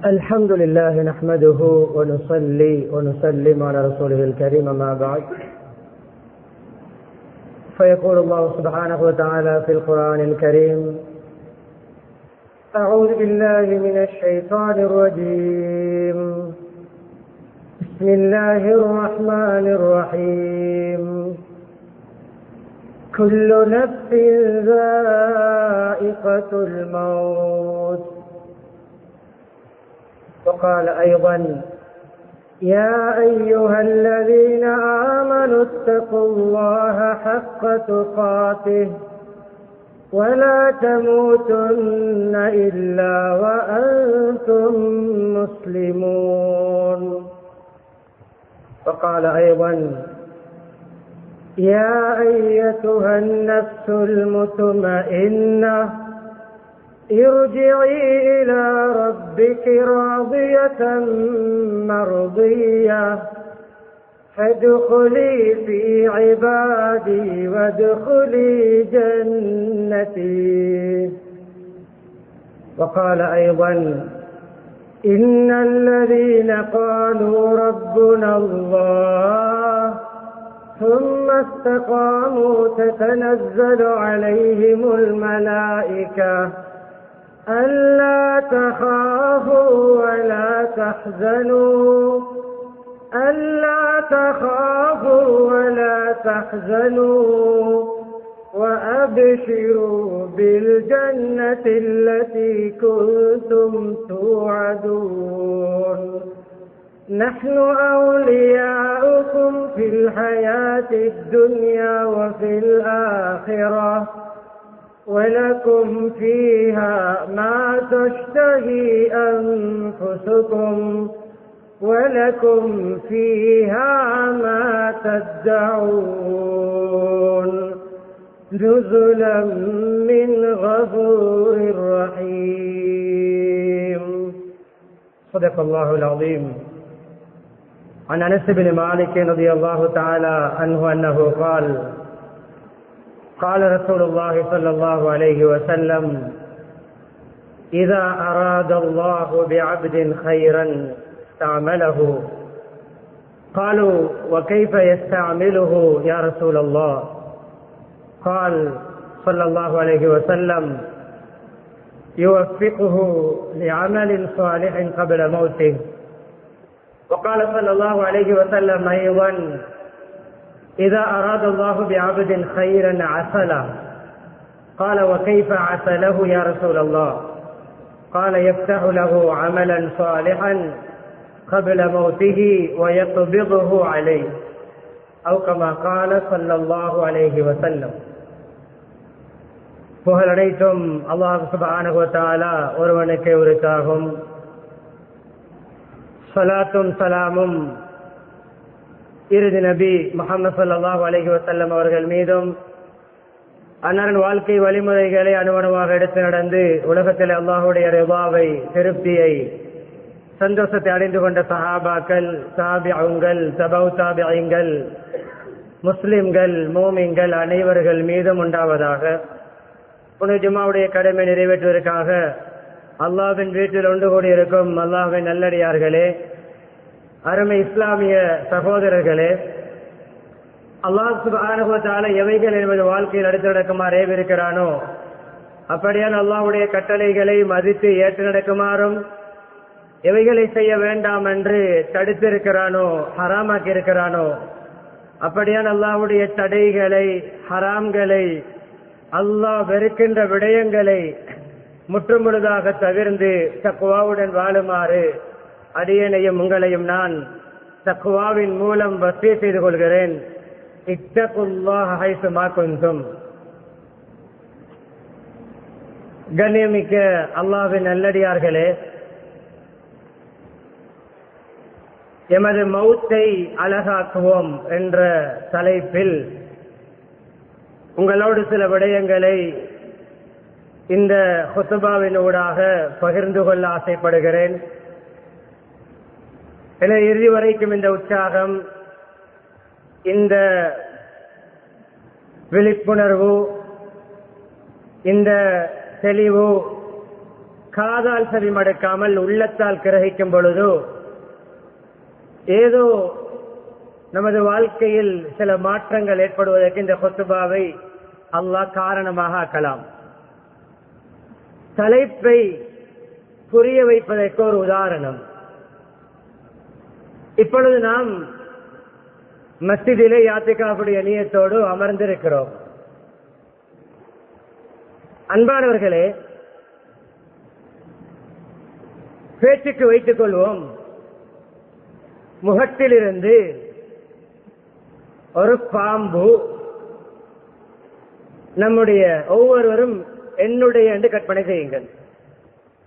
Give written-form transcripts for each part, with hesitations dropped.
الحمد لله نحمده ونصلي ونسلم على رسوله الكريم، ما بعد، فيقول الله سبحانه وتعالى في القرآن الكريم: أعوذ بالله من الشيطان الرجيم، بسم الله الرحمن الرحيم، كل نفس ذائقة الموت. وقال أيضا: يا أيها الذين آمنوا اتقوا الله حق تقاته ولا تموتن إلا وأنتم مسلمون. وقال أيضا: يا أيتها النفس المطمئنة ارجعي إلى ربك راضية مرضية فادخلي في عبادي وادخلي جنتي. وقال أيضا: إن الذين قالوا ربنا الله ثم استقاموا تتنزل عليهم الملائكة ألا تخافوا ولا تحزنوا وأبشروا بالجنة التي كنتم توعدون. نحن أولياؤكم في الحياة الدنيا وفي الآخرة ولكم فيها ما تشتهي أنفسكم ولكم فيها ما تدعون، نزلا من غفور رحيم. صدق الله العظيم. عن أنس بن مالك رضي الله تعالى عنه أنه قال: قال رسول الله صلى الله عليه وسلم: إذا أراد الله بعبد خيرا استعمله. قالوا: وكيف يستعمله يا رسول الله؟ قال صلى الله عليه وسلم: يوفقه لعمل صالح قبل موته. وقال صلى الله عليه وسلم أيضا: إذا أراد الله بعبد خيرا عسله. قال: وكيف عسله يا رسول الله؟ قال: يفتح له عملا صالحا قبل موته ويقبضه عليه، أو كما قال صلى الله عليه وسلم. புகழ் அனைத்தும் அல்லாஹ் சுப்ஹானஹு வ தஆலா ஒருவனுக்கே உரித்தாகும். ஸலாத்தும் ஸலாமும் இறுதி நபி முஹம்மது ஸல்லல்லாஹு அலைஹி வஸல்லம் அவர்கள் மீதும், அன்னாரின் வாழ்க்கை வழிமுறைகளை அணுவணுவாக எடுத்து நடந்து உலகத்தில் அல்லாஹுடைய ரிபாவை, திருப்தியை, சந்தோஷத்தை அடைந்து கொண்ட சஹாபாக்கள், தாபிஊன்கள், தபவு தாபிஈன்கள், முஸ்லிம்கள், மூமின்கள் அனைவர்கள் மீதும் உண்டாவதாக. புனித ஜும்மாவுடைய கடமை நிறைவேற்றுவதற்காக அல்லாஹ்வின் வீட்டில் ஒன்று கூடியிருக்கும் அல்லாஹ்வின் நல்லடியார்களே, அருமை இஸ்லாமிய சகோதரர்களே, அல்லாஹ் சுப்ஹானஹு வ தஆலா எவைகள் என்பது வாழ்க்கையில் அடுத்து நடக்குமாறு ஏவிருக்கிறானோ அப்படியான அல்லாஹ்வுடைய கட்டளைகளை மதித்து ஏற்று நடக்குமாறும், எவைகளை செய்ய வேண்டாம் என்று தடுத்திருக்கிறானோ, ஹராமாக்கி இருக்கிறானோ அப்படியான அல்லாஹ்வுடைய தடைகளை, ஹராம்களை, அல்லாஹ் வெறுக்கின்ற விடயங்களை முற்றுமுழுதாக தவிர்ந்து தக்வாவுடன் வாழுமாறு அடியேனையும் உங்களையும் நான் தக்வாவின் மூலம் வசிய செய்து கொள்கிறேன். இத்தகுல்லாஹ ஹைஸு மா குன்தும். கண்ணியமிக்க அல்லாஹ்வின் நல்லடியார்களே, எமது மௌத்தை அழகாக்குவோம் என்ற தலைப்பில் உங்களோடு சில விடயங்களை இந்த ஹுத்பாவினூடாக பகிர்ந்து கொள்ள ஆசைப்படுகிறேன். என இறுதி வரைக்கும் இந்த உற்சாகம், இந்த விழிப்புணர்வு, இந்த தெளிவு காதால் செவிமடுக்காமல் உள்ளத்தால் கிரகிக்கும் பொழுதோ ஏதோ நமது வாழ்க்கையில் சில மாற்றங்கள் ஏற்படுவதற்கு இந்த குத்துபாவை அல்லாஹ் காரணமாக ஆக்கலாம். தலைப்பை புரிய வைப்பதற்கு ஒரு உதாரணம். இப்பொழுது நாம் மஸ்ஜிதிலே யாத்திகாவுடைய நியத்தோடு அமர்ந்திருக்கிறோம். அன்பானவர்களே, பேச்சுக்கு வைத்துக் கொள்வோம், முகத்திலிருந்து ஒரு பாம்பு நம்முடைய ஒவ்வொருவரும் என்னுடைய என்று கற்பனை செய்யுங்கள்.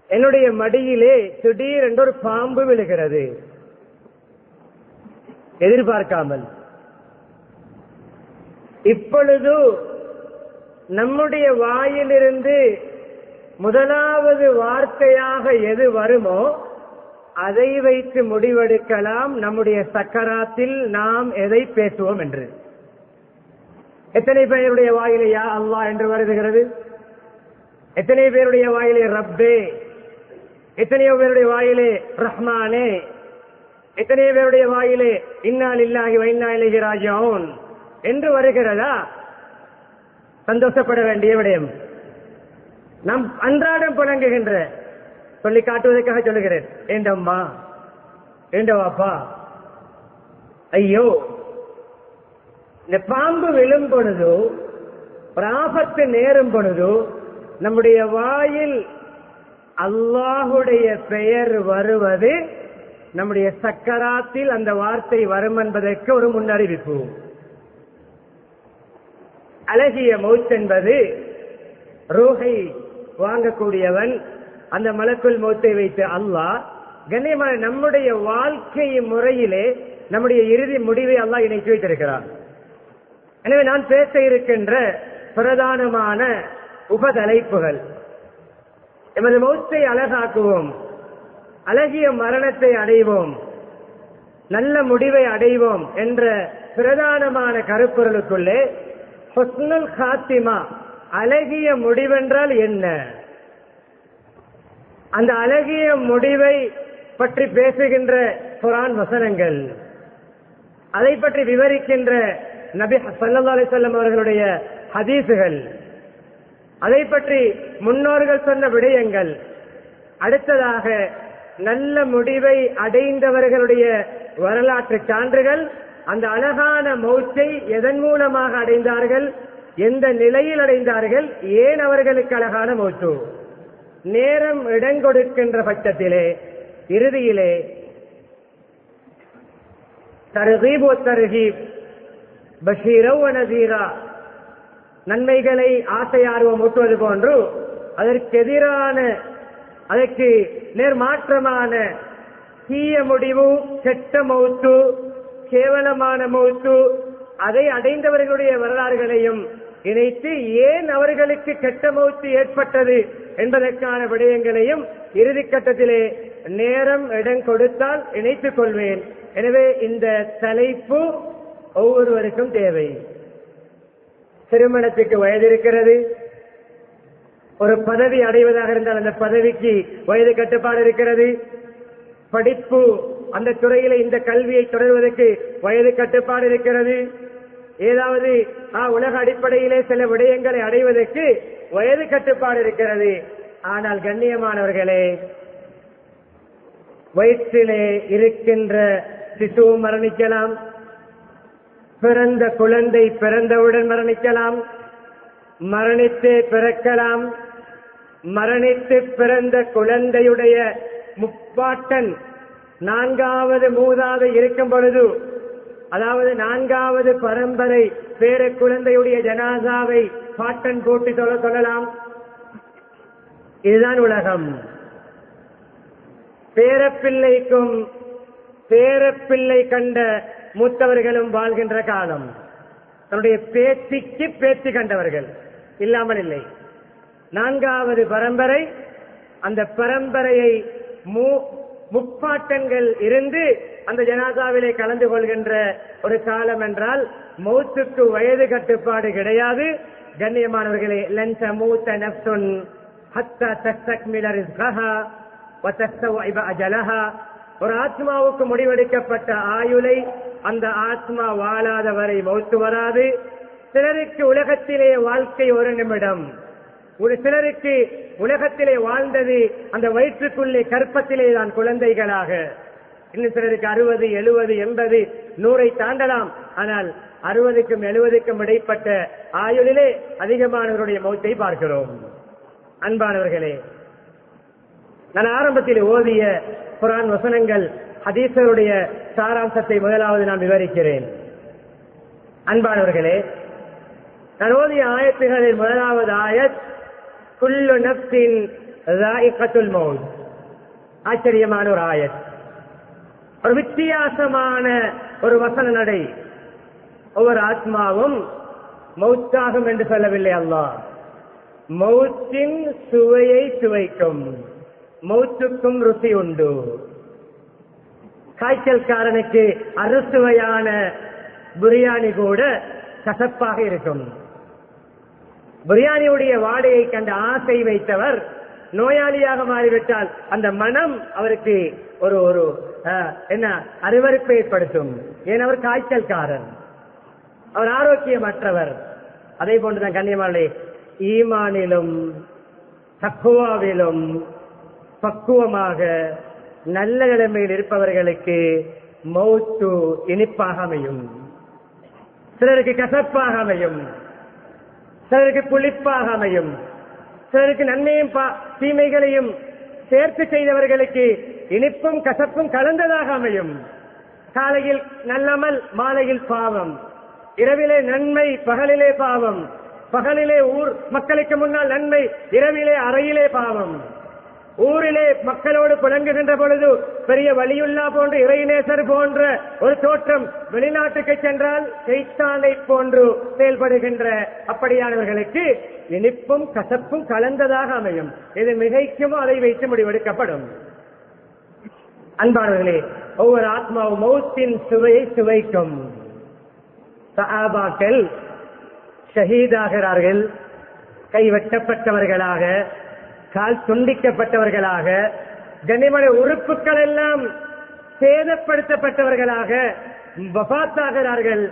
என்னுடைய மடியிலே திடீர் என்று ஒரு பாம்பு விழுகிறது, எதிர்பார்க்காமல். இப்பொழுது நம்முடைய வாயிலிருந்து முதலாவது வார்த்தையாக எது வருமோ அதை வைத்து முடிவெடுக்கலாம் நம்முடைய சக்கராத்தில் நாம் எதை பேசுவோம் என்று. எத்தனை பேருடைய வாயிலே யா அல்லாஹ் என்று வருகிறது? எத்தனை பேருடைய வாயிலே ரப்பே? எத்தனையோ பேருடைய வாயிலே ரஹ்மானே? எத்தனையோ பேருடைய வாயிலே இன்னா லில்லாஹி வ இன்னா இலைஹி ராஜிஊன் என்று வருகிறதா? சந்தோஷப்பட வேண்டிய விடயம். நாம் அன்றாடம் புழங்குகின்ற, சொல்லி காட்டுவதற்காக சொல்லுகிறேன், ஏண்டம்மா, ஏண்டவாப்பா, ஐயோ. இந்த பாம்பு விழும் பொழுதோ ஒரு ஆபத்து நேரும் பொழுதோ நம்முடைய வாயில் அல்லாஹுடைய பெயர் வருவது நம்முடைய சக்கராத்தில் அந்த வார்த்தை வரும் என்பதற்கு ஒரு முன்னறிவிப்பு. அழகிய மௌத் என்பது ரூஹை வாங்கக்கூடியவன். அந்த மலக்குல் மௌத்தை வைத்து அல்லாஹ் கண்ணியமான நம்முடைய வாழ்க்கை முறையிலே நம்முடைய இறுதி முடிவை அல்லாஹ் இணைத்து வைத்திருக்கிறார். எனவே நான் பேச இருக்கின்ற பிரதானமான உபதலைப்புகள், எமது மௌத்தை அழகாக்குவோம், அழகிய மரணத்தை அடைவோம், நல்ல முடிவை அடைவோம் என்ற பிரதானமான கருப்பொருளுக்குள்ளே ஹுஸ்னுல் காத்திமா, அழகிய முடிவென்றால் என்ன, அந்த அழகிய முடிவை பற்றி பேசுகின்ற குர்ஆன் வசனங்கள், அதை பற்றி விவரிக்கின்ற நபி ஸல்லல்லாஹு அலைஹி வஸல்லம் அவர்களுடைய ஹதீசுகள், அதை பற்றி முன்னோர்கள் சொன்ன விடயங்கள், அடுத்ததாக நல்ல முடிவை அடைந்தவர்களுடைய வரலாற்று சான்றுகள், அந்த அழகான மௌத்தை எதன் மூலமாக அடைந்தார்கள், எந்த நிலையில் அடைந்தார்கள், ஏன் அவர்களுக்கு அழகான மௌத்து, நேரம் இடங்கொடுக்கின்ற பட்சத்திலே இறுதியிலே தர்கீப் வ தர்ஹீப், பஷீரா வ நஸீரா, நன்மைகளை ஆசையார்வம் ஊட்டுவது போன்று அதற்கு எதிரான, அதற்கு நேர்மாற்றமான தீய முடிவு, கெட்ட மௌத்து, கேவலமான மௌத்து, அதை அடைந்தவர்களுடைய வரலாறுகளையும் இணைத்து ஏன் அவர்களுக்கு கெட்ட மௌத்து ஏற்பட்டது என்பதற்கான விடயங்களையும் இறுதி கட்டத்திலே நேரம் இடம் கொடுத்தால் இணைத்துக் கொள்வேன். எனவே இந்த தலைப்பு ஒவ்வொருவருக்கும் தேவை. திருமணத்துக்கு வயது இருக்கிறது, ஒரு பதவி அடைவதாக இருந்தால் அந்த பதவிக்கு வயது கட்டுப்பாடு இருக்கிறது, படிப்பு அந்த துறையில இந்த கல்வியை தொடர்வதற்கு வயது கட்டுப்பாடு இருக்கிறது, ஏதாவது உலக அடிப்படையிலே சில விடயங்களை அடைவதற்கு வயது கட்டுப்பாடு இருக்கிறது. ஆனால் கண்ணியமானவர்களே, வயிற்றிலே இருக்கின்ற சிசு மரணிக்கலாம், பிறந்த குழந்தை பிறந்தவுடன் மரணிக்கலாம், மரணித்து பிறக்கலாம், மரணித்து பிறந்த குழந்தையுடைய முப்பாட்டன் நான்காவது மூதாவது இருக்கும் பொழுது, அதாவது நான்காவது பரம்பரை பேர குழந்தையுடைய ஜனாசாவை பாட்டன் போட்டு சொல்லலாம். இதுதான் உலகம். பேரப்பிள்ளைக்கும் பேரப்பிள்ளை கண்ட மூத்தவர்களும் வாழ்கின்ற காலம். தன்னுடைய பேத்திக்கு பேத்தி கண்டவர்கள் இல்லாமல் இல்லை. நான்காவது பரம்பரை, அந்த பரம்பரையை முப்பாட்டன்கள் இருந்து அந்த ஜனாசாவிலே கலந்து கொள்கின்ற ஒரு காலம் என்றால் மௌத்துக்கு வயது கட்டுப்பாடு கிடையாது. கண்ணியமானவர்களே, லன் தமூத நஃப்ஸுன் ஹத்தா தஸ்தக்மில ரிஸ்கஹா வ தஸ்தவ்இப அஜலஹா. ஒரு ஆத்மாவுக்கு முடிவெடுக்கப்பட்ட ஆயுளை அந்த ஆத்மா வாழாத வரை மௌத்து வராது. சிலருக்கு உலகத்திலே வாழ்க்கை ஒரு நிமிடம், ஒரு சிலருக்கு உலகத்திலே வாழ்ந்தது அந்த வயிற்றுக்குள்ளே கற்பத்திலே தான் குழந்தைகளாக. இன்னும் சிலருக்கு 60, 70, 80, 100 தாண்டலாம். ஆனால் 60க்கும் 70க்கும் இடைப்பட்ட ஆயுளிலே அதிகமானவருடைய மௌத்தை பார்க்கிறோம். அன்பானவர்களே, நான் ஆரம்பத்தில் ஓதிய குர்ஆன் வசனங்கள், ஹதீஸருடைய சாராம்சத்தை முதலாவது நான் விவரிக்கிறேன். அன்பானவர்களே, நான் ஓதிய ஆயத்துகளில் முதலாவது ஆயத் குல்லு நஃப்ஸின் ذائقத்துல் மௌத். ஆச்சரியமான ஒரு ஆயத், ஒரு வித்தியாசமான ஒரு வசன நடை. ஒவ்வொரு ஆத்மாவும் மௌத்தாகும் என்று சொல்லவில்லை அல்லாஹ். மௌத்தின் சுவையை சுவைக்கும், மௌத்துக்கும் ருசி உண்டு. காய்ச்சல்காரனுக்கு அறுசுவையான பிரியாணி கூட கசப்பாக இருக்கும். பிரியாணியுடைய வாடையை கண்டு ஆசை வைத்தவர் நோயாளியாக மாறிவிட்டால் அந்த மனம் அவருக்கு ஒரு ஒரு என்ன அருவருப்பை ஏற்படுத்தும். ஏன்? அவர் காய்ச்சல்காரன், அவர் ஆரோக்கியமற்றவர். அதே போன்றுதான் கண்ணியமானே, ஈமானிலும் தக்வாவிலும் பக்குவமாக நல்ல நிலைமையில் இருப்பவர்களுக்கு மௌத்து இனிப்பாக அமையும், சிலருக்கு கசப்பாக அமையும், சிலருக்கு புளிப்பாக அமையும், சிலருக்கு நன்மையும் தீமைகளையும் சேர்த்து செய்தவர்களுக்கு இனிப்பும் கசப்பும் கலந்ததாக அமையும். காலையில் நல்லமல், மாலையில் பாவம், இரவிலே நன்மை, பகலிலே பாவம், பகலிலே ஊர் மக்களுக்கு முன்னால் நன்மை, இரவிலே அறையிலே பாவம். ஊரிலே மக்களோடு புழங்குகின்ற பொழுது பெரிய வலியுல்லா போன்று இறைநேசர் போன்ற ஒரு தோற்றம், வெளிநாட்டுக்கு சென்றால் சைத்தானை போன்று செயல்படுகின்ற அப்படியானவர்களுக்கு இனிப்பும் கசப்பும் கலந்ததாக அமையும். எது மிகைக்குமோ அதை வைத்து முடிவெடுக்கப்படும். அன்பானவர்களே, ஒவ்வொரு ஆத்மாவும் மௌத்தின் சுவையை சுவைக்கும். சஹாபாக்கள் ஷஹீதாகிறார்கள், கைவெட்டப்பட்டவர்களாக, கால் துண்டிக்கப்பட்டவர்களாக, கண்ணியமான உறுப்புகள் எல்லாம் சேதப்படுத்தப்பட்டவர்களாக வஃபாத்தாகிறார்கள்,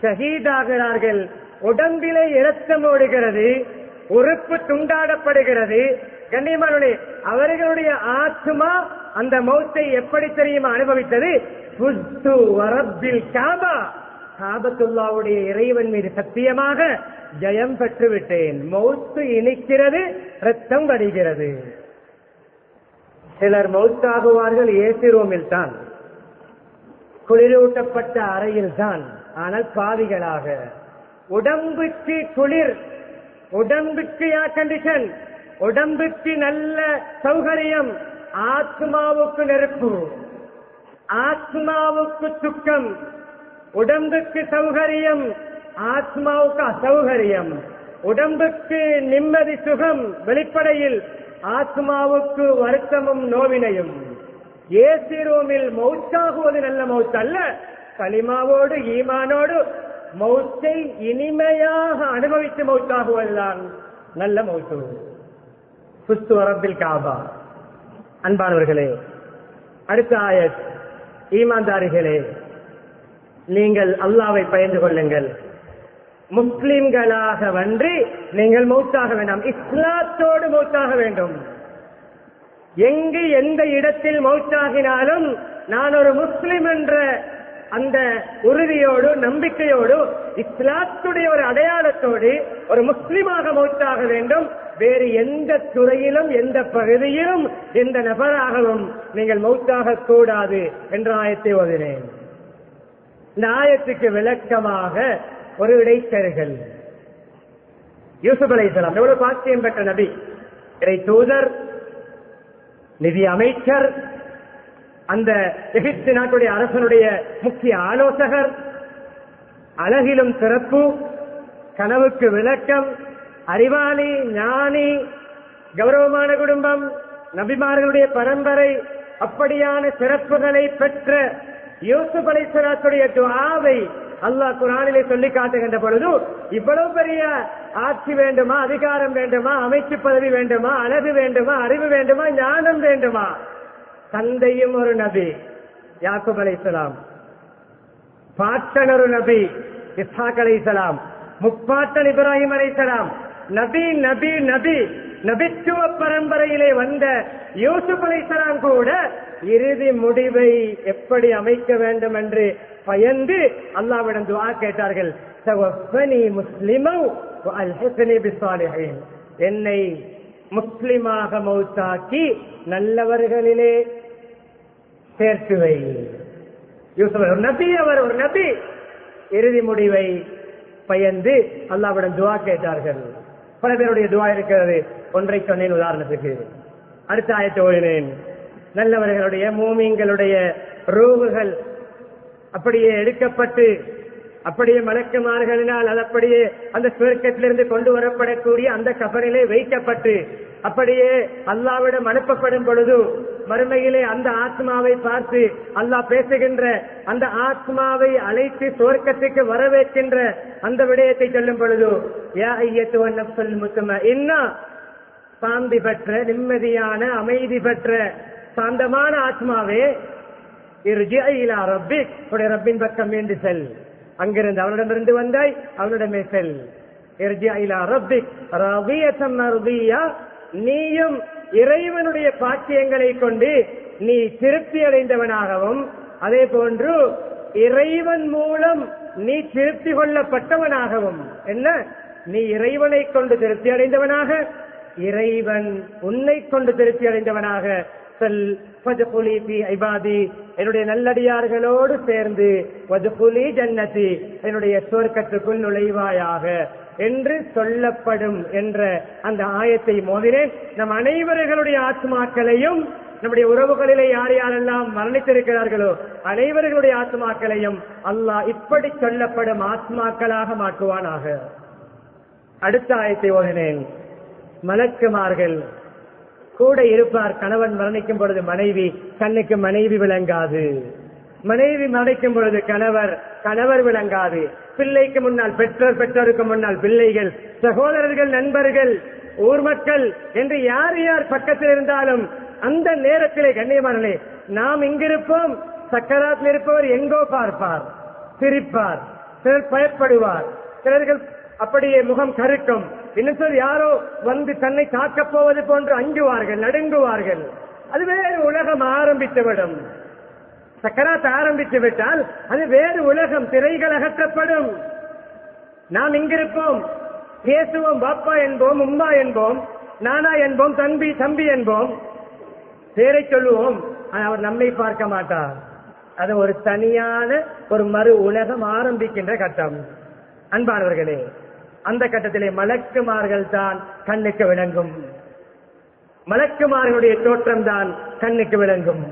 ஷஹீதாகிறார்கள். உடம்பிலே இரத்தம் ஓடுகிறது, உறுப்பு துண்டாடப்படுகிறது. கண்ணியமானவர்களே, அவர்களுடைய ஆத்மா அந்த மௌத்தை எப்படி தெரியுமா அனுபவித்தது? புஸ்து வரப்பில் காபா, காபத்துல்லாவுடைய இறைவன் மீது சத்தியமாக ஜெயம் பெற்று விட்டேன். மௌத்து இனிக்கிறது, ரத்தம் வடிகிறது. சிலர் மௌத்தாகுவார்கள் ஏசி ரூமில் தான், குளிரூட்டப்பட்ட அறையில் தான், ஆனால் பாவிகளாக. உடம்புக்கு குளிர், உடம்புக்கு ஏர் கண்டிஷன், உடம்புக்கு நல்ல சௌகரியம், ஆத்மாவுக்கு நெருப்பு, ஆத்மாவுக்கு துக்கம். உடம்புக்கு சௌகரியம், ஆத்மாவுக்கு அசௌகரியம். உடம்புக்கு நிம்மதி சுகம் வெளிப்படையில், ஆத்மாவுக்கு வருத்தமும் நோவினையும். ஏசி ரூமில் மௌத்தாகுவது நல்ல மௌத் அல்ல. கலிமாவோடு ஈமானோடு மௌத்தை இனிமையாக அனுபவித்து மௌத்தாகுவதுதான் நல்ல மௌத்து. புஸ்து வரப்பில் காபா. அன்பானவர்களே, அடுத்த ஆயத், ஈமான்தாரிகளே, நீங்கள் அல்லாஹ்வை பயந்து கொள்ளுங்கள், முஸ்லிம்களாக வந்து நீங்கள் மௌத்தாக வேண்டாம், இஸ்லாத்தோடு மௌத்தாக வேண்டும். எங்கு எந்த இடத்தில் மௌத்தாகினாலும் நான் ஒரு முஸ்லிம் என்ற அந்த உறுதியோடு நம்பிக்கையோடு இஸ்லாத்துடைய ஒரு அடையாளத்தோடு ஒரு முஸ்லிமாக மௌத்தாக வேண்டும். வேறு எந்த துறையிலும் எந்த பகுதியிலும் எந்த நபராகவும் நீங்கள் மௌத்தாக கூடாது என்ற ஆயத்தை ஓதினேன். இந்த ஆயத்துக்கு விளக்கமாக ஒரு இடைத்தரகர்கள், யூசுப் அலைஹிஸ்ஸலாம் எவ்வளவு பாக்கியம் பெற்ற நபி, இறை தூதர், நிதி அமைச்சர், அந்த எகிப்து நாட்டுடைய அரசனுடைய முக்கிய ஆலோசகர், அழகிலும் சிறப்பு, கனவுக்கு விளக்கம், அறிவாளி, ஞானி, கௌரவமான குடும்பம், நபிமார்களுடைய பரம்பரை, அப்படியான சிறப்புகளை பெற்ற யூசுப் அலைஹிஸ்ஸலாத்துடைய துஆவை அல்லாஹ் குர்ஆனிலே சொல்லி காட்டுகின்ற பொழுது இவ்வளவு பெரிய ஆட்சி வேண்டுமா, அதிகாரம் வேண்டுமா, அமைச்சு பதவி வேண்டுமா, அழகு வேண்டுமா, அறிவு வேண்டுமா, ஞானம் வேண்டுமா? தந்தையும் ஒரு நபி யாக்கூப் அலைஹிஸ்ஸலாம், பாட்டன் ஒரு நபி இஸ்ஹாக் அலைஹிஸ்ஸலாம், முப்பாட்டன் இப்ராஹிம் அலைஹிஸ்ஸலாம், நபி நபி நபி நபித்துவ பரம்பரையிலே வந்த யூசுப் அலைஹிஸ்ஸலாம் கூட இறுதி முடிவை எப்படி அமைக்க வேண்டும் என்று பயந்து அல்லாஹ்விடம் துஆ கேட்டார்கள். தவஃபனி முஸ்லிமன் வஅல்ஹிக்னி பிஸ்ஸாலிஹீன், என்னை முஸ்லிமாக மௌத்தாக்கி நல்லவர்களிலே சேர்த்து வை. யூசுப் ஒரு நபி, அவர் ஒரு நபி. இறுதி முடிவை பயந்து அல்லாஹ்விடம் துஆ கேட்டார்கள். பல பேருடைய துஆ இருக்கிறது. ஒன்றை சொன்னேன் உதாரணத்துக்கு. அடுத்த ஆயத்தை ஓதினேன். நல்லவர்களுடைய மூமின்களுடைய ரூஹுகள் அப்படியே எடுக்கப்பட்டு அப்படியே மலக்குமார்களினால் அது அப்படியே அந்த சுவர்க்கத்திலிருந்து கொண்டு வரப்படக்கூடிய அந்த கபரிலே வைக்கப்பட்டு அப்படியே அல்லாஹ்விடம் அனுப்பப்படும் பொழுது மறுமையிலே அந்த ஆத்மாவை பார்த்து அல்லாஹ் பேசுகின்ற அந்த ஆத்மாவை அழைத்து சுவர்க்கத்துக்கு வரவேற்கின்ற அந்த விடயத்தை சொல்லும் பொழுது யா அய்யத்துவன் நஃப்ஸுல் முத்மஇன்னா, சாந்தி பெற்ற நிம்மதியான அமைதி பெற்ற சாந்தமான ஆத்மாவே, இர்ஜிஇ இலா ரப்பிக், உடைய ரப்பின் பக்கம் மீண்டு செல். அங்கிருந்து அவனிடமிருந்து வந்தாய், அவனிடமே செல். இர்ஜிஇ இலா ரப்பிக் ராதியத்தன் மர்தியா, நீயும் இறைவனுடைய பாக்கியங்களை கொண்டு நீ திருப்தி அடைந்தவனாகவும் அதே போன்று இறைவன் மூலம் நீ திருப்தி கொள்ளப்பட்டவனாகவும். என்ன? நீ இறைவனை கொண்டு திருப்தி அடைந்தவனாக, இறைவன் உன்னை கொண்டு திருப்தி அடைந்தவனாக செல். ஃபத்குலி ஃபீ இபாதி, என்னுடைய நல்லடியார்களோடு சேர்ந்து வத்குலி ஜன்னதி, என்னுடைய சுவர்க்கத்துக்குள் நுழைவாயாக என்று சொல்லப்படும் என்ற அந்த ஆயத்தை மோதினேன். நம் அனைவர்களுடைய ஆத்மாக்களையும், நம்முடைய உறவுகளிலே யார் யாரெல்லாம் மரணித்திருக்கிறார்களோ அனைவர்களுடைய ஆத்மாக்களையும் அல்லாஹ் இப்படி சொல்லப்படும் ஆத்மாக்களாக மாற்றுவானாக. அடுத்த ஆயத்தை ஓதினேன். மலக்குமார்கள் கூட இருப்பார். கணவன் மரணிக்கும் பொழுது மனைவி, கண்ணுக்கு மனைவி விளங்காது. மனைவி மரணிக்கும் பொழுது கணவர் விளங்காது. பிள்ளைக்கு முன்னால் பெற்றோர், பெற்றோருக்கு முன்னால் பிள்ளைகள், சகோதரர்கள், நண்பர்கள், ஊர் மக்கள் என்று யார் யார் பக்கத்தில் இருந்தாலும் அந்த நேரத்திலே கண்ணியமானே நாம் இங்கிருப்போம், சக்கராத்தில் இருப்பவர் எங்கோ பார்ப்பார், சிரிப்பார், சிலர் பயப்படுவார், சிலர்கள் அப்படியே முகம் கருக்கும், இன்னும் சொல் யாரோ வந்து தன்னை தாக்கப் போவது போன்று அஞ்சுவார்கள், நடுங்குவார்கள். அது வேறு உலகம் ஆரம்பித்துவிடும். சக்கராத் ஆரம்பித்து விட்டால் அது வேறு உலகம், திரைகள் அகற்றப்படும். நாம் இங்கிருப்போம், பேசுவோம், பாப்பா என்போம், உம்மா என்போம், நானா என்போம், தம்பி என்போம், பேரை சொல்லுவோம். அவர் நம்மை பார்க்க மாட்டார். அது ஒரு தனியான ஒரு மறு உலகம் ஆரம்பிக்கின்ற கட்டம். அன்பானவர்களே, அந்த கட்டத்திலே மலக்குமார்கள் தான் கண்ணுக்கு விளங்கும். மலக்குமார்களுடைய தோற்றம் தான் கண்ணுக்கு விளங்கும்.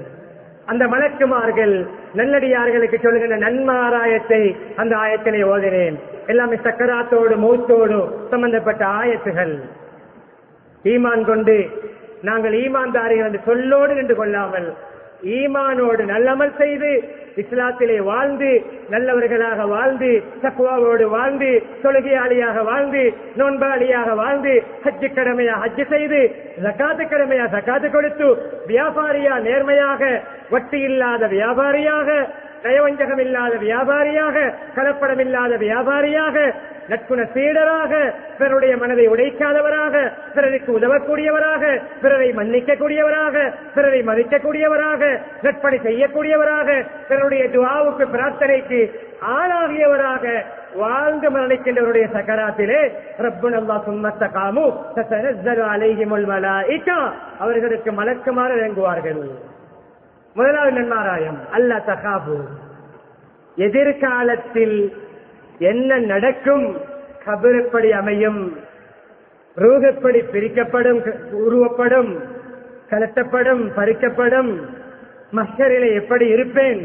அந்த மலக்குமார்கள் நல்லடியார்களுக்கு சொல்லுகின்ற நன்மாராயத்தை அந்த ஆயத்திலே ஓதினேன். எல்லாமே சக்கராத்தோடு மௌத்தோடு சம்பந்தப்பட்ட ஆயத்துகள். ஈமான் கொண்டு நாங்கள் ஈமான்தாரிகள் என்று சொல்லோடு நின்று கொள்ளாமல் ஈமானோடு நல்லமல் செய்து இஸ்லாத்திலே வாழ்ந்து நல்லவர்களாக வாழ்ந்து தக்வாவோடு வாழ்ந்து தொழுகையாளியாக வாழ்ந்து நோன்பாளியாக வாழ்ந்து ஹஜ்ஜு கடமையா ஹஜ்ஜு செய்து ஜகாத்து கடமையா ஜகாத்து கொடுத்து வியாபாரியா நேர்மையாக வட்டி இல்லாத வியாபாரியாக நயவஞ்சகம் இல்லாத வியாபாரியாக கலப்படம் இல்லாத வியாபாரியாக நட்புண சீடராக பிறருடைய மனதை உடைக்காதவராக பிறருக்கு உதவக்கூடியவராக பிறரை மன்னிக்கக்கூடியவராக பிறரை மதிக்கக்கூடியவராக நட்பணி செய்யக்கூடியவராக பிறருடைய துஆவுக்கு பிரார்த்தனைக்கு ஆளாகியவராக வாழ்ந்து மரணிக்கின்றவருடைய சக்கராத்திலே ரப்புன அல்லாஹ் சும்ம தகாமு ததனஸ்ஸலு அலைஹிமுல் மலாயிகா, அவர்களுக்கு மலக்குமார் இறங்குவார்கள். முதலாவது நன்மாராயம் அல்லா தகாபு, எதிர்காலத்தில் என்ன நடக்கும், கபர் எப்படி அமையும், ரூஹ் எப்படி பிரிக்கப்படும், உருவப்படும், கலட்டப்படும், பறிக்கப்படும், மஹ்ஷரிலே எப்படி இருப்பேன்,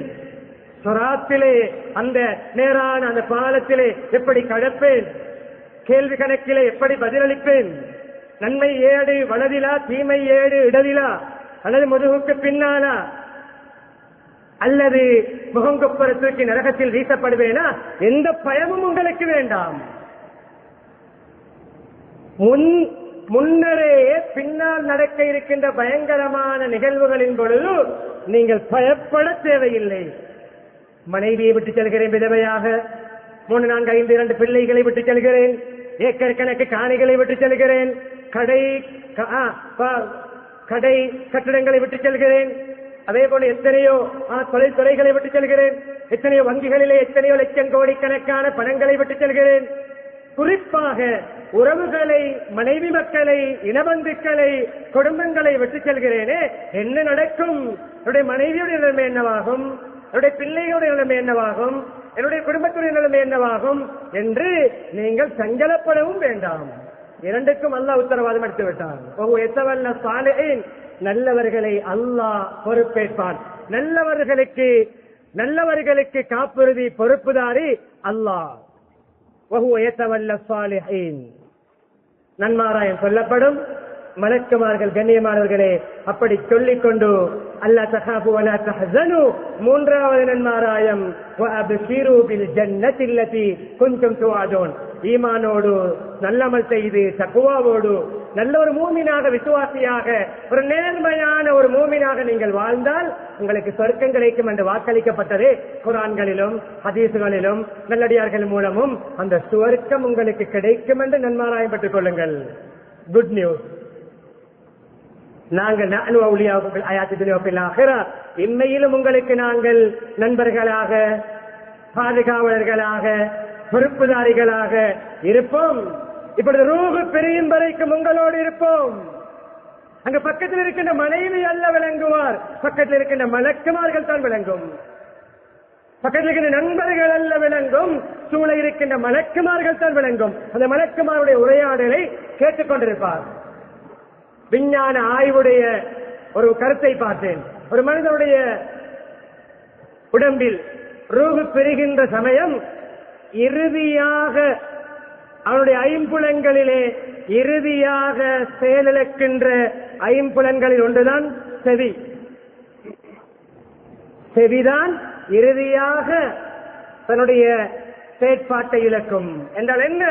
சுராத்திலே அந்த நேரான அந்த பாலத்திலே எப்படி கடப்பேன், கேள்வி கணக்கிலே எப்படி பதிலளிப்பேன், நன்மை ஏடு வலதிலா, தீமை ஏடு இடதிலா, அல்லது முதுகுக்கு பின்னாலா, அல்லது முகங்கொப்பர தூக்கி நரகத்தில் வீசப்படுவேனா? எந்த பயமும் உங்களுக்கு வேண்டாம். முன்னரே பின்னால் நடக்க இருக்கின்ற பயங்கரமான நிகழ்வுகளின் பொழுது நீங்கள் பயப்பட தேவையில்லை. மனைவியை விட்டு செல்கிறேன், விதவையாக 3, 4, 5, 2 பிள்ளைகளை விட்டு செல்கிறேன், ஏக்கர் கணக்கு காணிகளை விட்டு செல்கிறேன், கடை கட்டிடங்களை விட்டு செல்கிறேன், அதே போல எத்தனையோ தொழில்துறைகளை விட்டு செல்கிறேன், எத்தனையோ வங்கிகளிலே எத்தனையோ லட்சம் கோடிக்கணக்கான பணங்களை விட்டு செல்கிறேன். குறிப்பாக உறவுகளை, மனைவி மக்களை, இனபந்துக்களை, குடும்பங்களை விட்டு செல்கிறேனே, என்ன நடக்கும்? என்னுடைய மனைவியுடைய நிலைமை என்னவாகும்? என்னுடைய பிள்ளைகளுடைய நிலைமை என்னவாகும்? என்னுடைய குடும்பத்துடைய நிலைமை என்னவாகும் என்று நீங்கள் சஞ்சலப்படவும் வேண்டாம். இரண்டுக்கும் அல்லாஹ் உத்தரவாதம் எடுத்து விட்டான். நல்லவர்களை அல்லாஹ் பொறுப்பேற்பான். நல்லவர்களுக்கு காப்புறுதி பொறுப்புதாரி அல்லாஹ். நன்மாராயம் சொல்லப்படும் மலக்குமார்கள், கண்ணியமானவர்களே, அப்படி சொல்லிக் கொண்டு அல்லா தகாபு வலா தஹ்சனு, மூன்றாவது நன்மாராயம் வஅப்ஷிரு பில் ஜன்னத்தி அல்லதி குன்தும் துஅதுன். ஈமானோடு நல்லமல் செய்து தக்வாவோடு நல்ல ஒரு மூமினாக, விசுவாசியாக, ஒரு நேர்மையான ஒரு மூமினாக நீங்கள் வாழ்ந்தால் உங்களுக்கு சொர்க்கம் கிடைக்கும் என்று வாக்களிக்கப்பட்டதே குர்ஆன்களிலும் ஹதீசுகளிலும் நல்லடியார்கள் மூலமும் அந்த சொர்க்கம் உங்களுக்கு கிடைக்கும் என்று நன்மாராயம் பெற்றுக் கொள்ளுங்கள். Good news. நாங்கள் இம்மையிலும் உங்களுக்கு நாங்கள் நண்பர்களாக, பாதுகாவலர்களாக, பொறுப்புதாரிகளாக இருப்போம். இப்பொழுது ரூஹு பிரியும் வரைக்கும் உங்களோடு இருப்போம். அங்க பக்கத்தில் இருக்கின்ற மனைவி அல்ல விளங்குவார், பக்கத்தில் இருக்கின்ற மலக்குமார்கள் தான் விளங்கும். பக்கத்தில் இருக்கின்ற நண்பர்கள் அல்ல விளங்கும், சூழ இருக்கின்ற மலக்குமார்கள் தான் விளங்கும். அந்த மலக்குமாருடைய உரையாடலை கேட்டுக்கொண்டிருப்பார். விஞ்ஞான ஆய்வுடைய ஒரு கருத்தை பார்த்தேன். ஒரு மனிதனுடைய உடம்பில் ரூஹு பெறுகின்ற சமயம் இறுதியாக அவனுடைய ஐம்புலன்களிலே இறுதியாக செயலிழக்கின்ற ஐம்புலன்களில் ஒன்றுதான் செவி. செவிதான் இறுதியாக தன்னுடைய செயற்பாட்டை இழக்கும். என்றால் என்ன?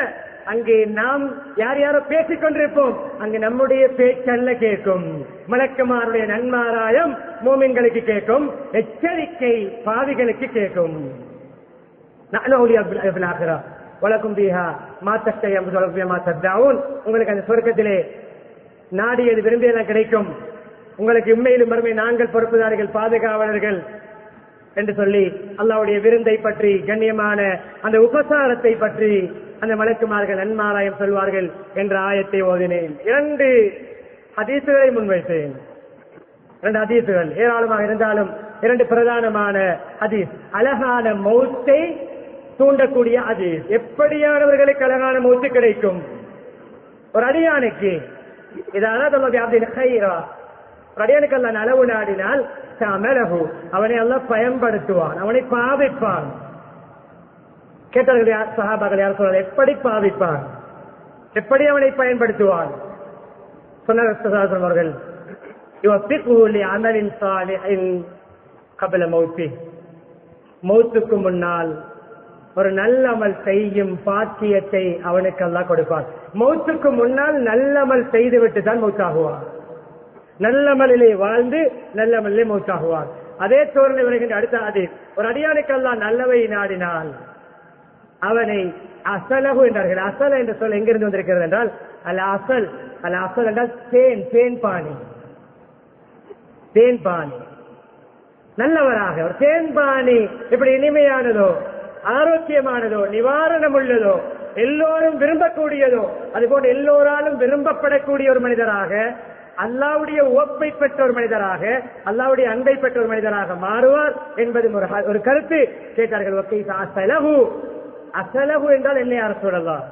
அங்கே நாம் யார் யாரோ பேசிக் கொண்டிருப்போம், அங்கு நம்முடைய பேச்சல்ல கேட்கும். மலக்குமாருடைய நன்மாராயம் மூமின்களுக்கு கேட்கும், எச்சரிக்கை பாவிகளுக்கு கேட்கும். உங்களுக்கு அந்த சொர்க்கத்திலே நாடியது விரும்பியதான் கிடைக்கும். உங்களுக்கு உண்மையிலும் மறுமை நாங்கள் பொறுப்புதாரிகள், பாதுகாவலர்கள் என்று சொல்லி அல்லாஹ்வுடைய விருந்தை பற்றி, கண்ணியமான அந்த உபசாரத்தை பற்றி அந்த மலக்குமார்கள் நன்மாராயம் சொல்வார்கள் என்ற ஆயத்தை ஓதினேன். 2 ஹதீசுகளை முன்வைத்தேன். 2 ஹதீசுகள் ஏராளமாக இருந்தாலும் 2 பிரதானமான ஹதீஸ். அழகான மௌத்தை தூண்டக்கூடிய ஹதீஸ். எப்படியானவர்களுக்கு அழகான மௌத்து கிடைக்கும்? ஒரு அடியானுக்கு அடியானுக்கு அல்ல நலவு நாடினால் அவனை எல்லாம் பயன்படுத்துவான், அவனை பாவிப்பான். கேட்டார்கள் சஹாபாக்கள், யார் சொல்றாங்க, எப்படி பாவிப்பான், எப்படி அவனை பயன்படுத்துவான்? சொன்னார்கள், மௌத்துக்கு முன்னால் ஒரு நல்லமல் செய்யும் பாக்கியத்தை அவனுக்கு அல்லாஹ் கொடுப்பான். மௌத்துக்கு முன்னால் நல்லமல் செய்துவிட்டு தான் மௌத்தாகுவான். நல்லமலிலே வாழ்ந்து நல்லமலிலே மௌத்தாகுவான். அதே தோரணை வருகின்ற அடுத்த ஹதீஸ், ஒரு அடியானுக்கு அல்லாஹ் நல்லவை நாடினால் அவனை அசலகு என்றார்கள். அசல் என்ற சொல் எங்கிருந்து வந்திருக்கிறது என்றால் அசல் என்றால் தேன்பானி. நல்லவராக ஒரு தேன்பானி எப்படி இனிமையானதோ, ஆரோக்கியமானதோ, நிவாரணம் உள்ளதோ, எல்லோரும் விரும்பக்கூடியதோ, அதுபோன்று எல்லோராலும் விரும்பப்படக்கூடிய ஒரு மனிதராக, அல்லாஹ்வுடைய உவப்பை பெற்ற ஒரு மனிதராக, அல்லாஹ்வுடைய அன்பை பெற்ற ஒரு மனிதராக மாறுவார் என்பது ஒரு கருத்து. கேட்டார்கள், அசலகு என்றால் என்ன யார் சொல்லலாம்?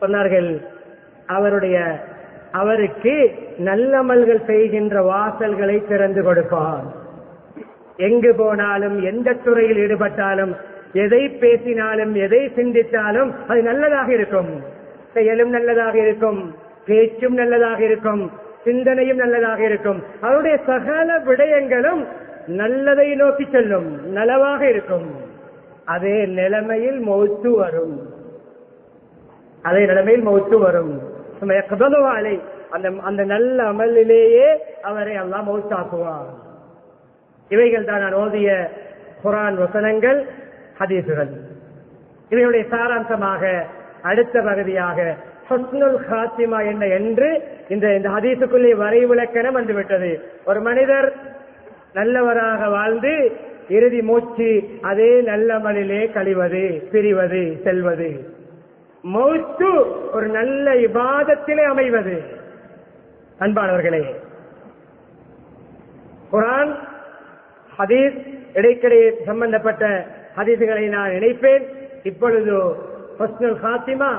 சொன்னார்கள், அவருக்கு நல்லமல்கள் செய்கின்ற வாசல்களை திறந்து கொடுப்பார். எங்கு போனாலும், எந்த துறையில் ஈடுபட்டாலும், எதை பேசினாலும், எதை சிந்தித்தாலும் அது நல்லதாக இருக்கும். செயலும் நல்லதாக இருக்கும், பேச்சும் நல்லதாக இருக்கும், சிந்தனையும் நல்லதாக இருக்கும். அவருடைய சகல விடயங்களும் நல்லதை நோக்கி செல்லும், நலவாக இருக்கும். அதே நிலைமையில் மௌத்து வரும். அதே நிலைமையில் மௌத்து வரும். அந்த நல்ல அமலிலேயே அவரை அல்லாஹ் மௌத்தாக்குவார். இவைகள் தான் நான் ஓதிய குர்ஆன் வசனங்கள், ஹதீசுகள். இவையுடைய சாராம்சமாக அடுத்த பகுதியாக ஹுஸ்னுல் ஹாத்திமா என்ன என்று இந்த ஹதீசுக்குள்ளே வரைவிலக்கணம் வந்துவிட்டது. ஒரு மனிதர் நல்லவராக வாழ்ந்து இறுதி மூச்சு அதே நல்ல அமலிலே கழிவது, பிரிவது, செல்வது. மௌத்து ஒரு நல்ல இபாதத்திலே அமைவது. அன்பானவர்களே, குர்ஆன் ஹதீஸ் இடைக்கிடையே சம்பந்தப்பட்ட ஹதீசுகளை நான் நினைப்பேன். இப்பொழுது ஹுஸ்னுல் ஹாத்திமா,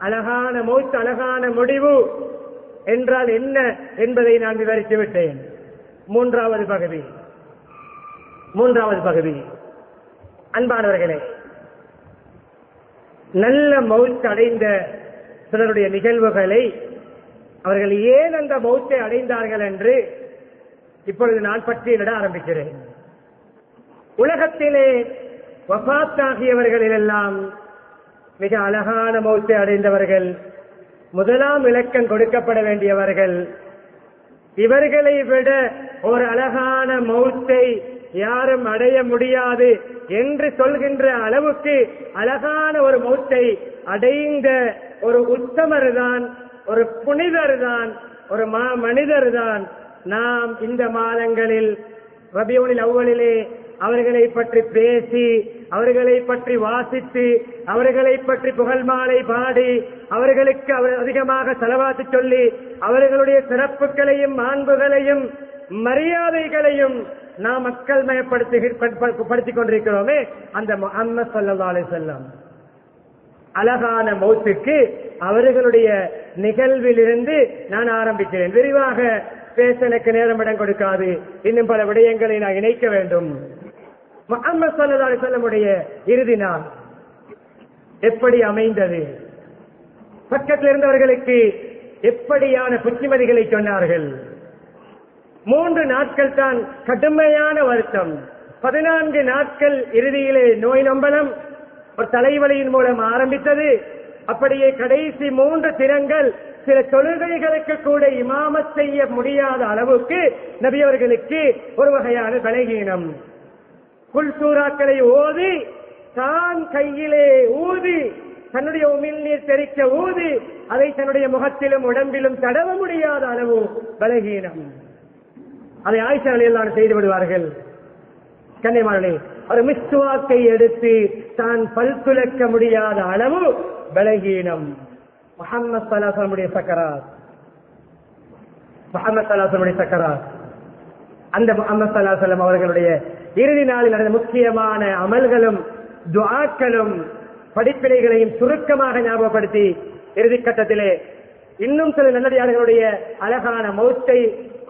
அழகான மௌத், அழகான முடிவு என்றால் என்ன என்பதை நான் விவரித்து விட்டேன். மூன்றாவது பகுதி. அன்பானவர்களே, நல்ல மௌத் அடைந்த சிலருடைய நிகழ்வுகளை, அவர்கள் ஏன் அந்த மௌத்தை அடைந்தார்கள் என்று இப்பொழுது நான் பட்டியலிட ஆரம்பிக்கிறேன். உலகத்திலே வஃபாத்தாகியவர்களிலெல்லாம் மிக அழகான மௌத்தை அடைந்தவர்கள், முதலாம் இலக்கம் கொடுக்கப்பட வேண்டியவர்கள். இவர்களை விட ஒரு அழகான மௌத்தை யாரும் அடைய முடியாது என்று சொல்கின்ற அளவுக்கு அழகான ஒரு மௌத்தை அடைந்த ஒரு உத்தமர் தான், ஒரு புனிதர் தான், ஒரு மனிதர் தான் நாம் இந்த மாதங்களில் ரபியுல் அவ்வலிலே அவர்களை பற்றி பேசி, அவர்களை பற்றி வாசித்து, அவர்களை பற்றி புகழ் மாலை பாடி, அவர்களுக்கு அதிகமாக செலவாத்து சொல்லி, அவர்களுடைய சிறப்புகளையும் மாண்புகளையும் மரியாதைகளையும் நாம் மக்கள் மயப்படுத்திக் கொண்டிருக்கிறோமே, அந்த முஹம்மது ஸல்லல்லாஹு அலைஹி வஸல்லம் அழகான மௌத்துக்கு அவர்களுடைய நிகழ்விலிருந்து நான் ஆரம்பிக்கிறேன். விரிவாக பேச எனக்கு நேரமிடம் கொடுக்காது. இன்னும் பல விடயங்களை நான் இணைக்க வேண்டும். முஹம்மது ஸல்லல்லாஹு அலைஹி வஸல்லமுடைய இறுதி நாள் எப்படி அமைந்தது? பக்கத்தில் இருந்தவர்களுக்கு எப்படியான புத்திமதிகளை சொன்னார்கள்? 3 நாட்கள் தான் கடுமையான வருத்தம். 14 நாட்கள் இறுதியிலே நோய் நொம்பலம், ஒரு தலைவலியின் மூலம் ஆரம்பித்தது. அப்படியே கடைசி 3 தினங்கள் சில தொழுகைகளுக்கு கூட இமாமத் செய்ய முடியாத அளவுக்கு நபி அவர்களுக்கு ஒரு வகையான பலகீனம். குல் சூறாக்களை ஓதி, தான் கையிலே ஊதி, தன்னுடைய உமிழ்நீர் தெறிக்க ஊதி, அதை தன்னுடைய முகத்திலும் உடம்பிலும் தடவ முடியாத அளவு பலகீனம். அதை ஆயிஷா ரலியல்லாஹு செய்து விடுவார்கள். கண்ணியமானே, ஒரு மிஸ்வாக்கை எடுத்து தான் பல் துலக்க முடியாத அளவு பலகீனம். முஹம்மது ஸல்லல்லாஹு அலைஹி வஸல்லம் சக்கராத். அந்த முஹம்மது ஸல்லல்லாஹு அலைஹி வஸல்லம் அவர்களுடைய இறுதி நாளில் நடந்த முக்கியமான அமல்களும் துஆக்களும் படிப்பினைகளையும் சுருக்கமாக ஞாபகப்படுத்தி இறுதி கட்டத்திலே இன்னும் சில நல்லடியார்களுடைய அழகான மௌத்தை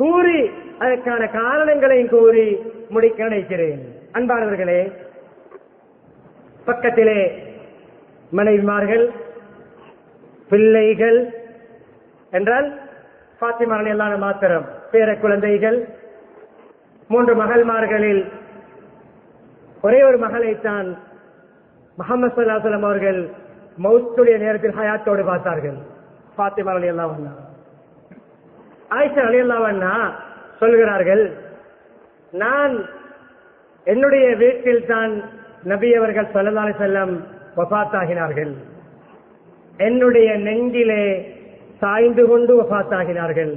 கூறி அதற்கான காரணங்களையும் கூறி முடிக்க நினைக்கிறேன். அன்பானவர்களே, பக்கத்திலே மனைவிமார்கள், பிள்ளைகள் என்றால் ஃபாத்திமா ரலியல்லாஹு அன்ஹா மாத்திரம், பேர குழந்தைகள், 3 மகள்மார்களில் ஒரே ஒரு மகளைத்தான் முஹம்மது ஸல்லல்லாஹு அலைஹி வஸல்லம் அவர்கள் மௌத்துடைய நேரத்தில் ஹயாத்தோடு பார்த்தார்கள். ஃபாத்திமா ரலியல்லாஹு அன்ஹா. ஆயிஷா ரலியல்லாஹு அன்ஹா சொல்கிறார்கள், நான் என்னுடைய வீட்டில் தான் நபி அவர்கள் ஸல்லல்லாஹு அலைஹி வஸல்லம் வஃபாத்தாகினார்கள். என்னுடைய நெஞ்சிலே சாய்ந்து கொண்டு வஃபாத்தாகினார்கள்.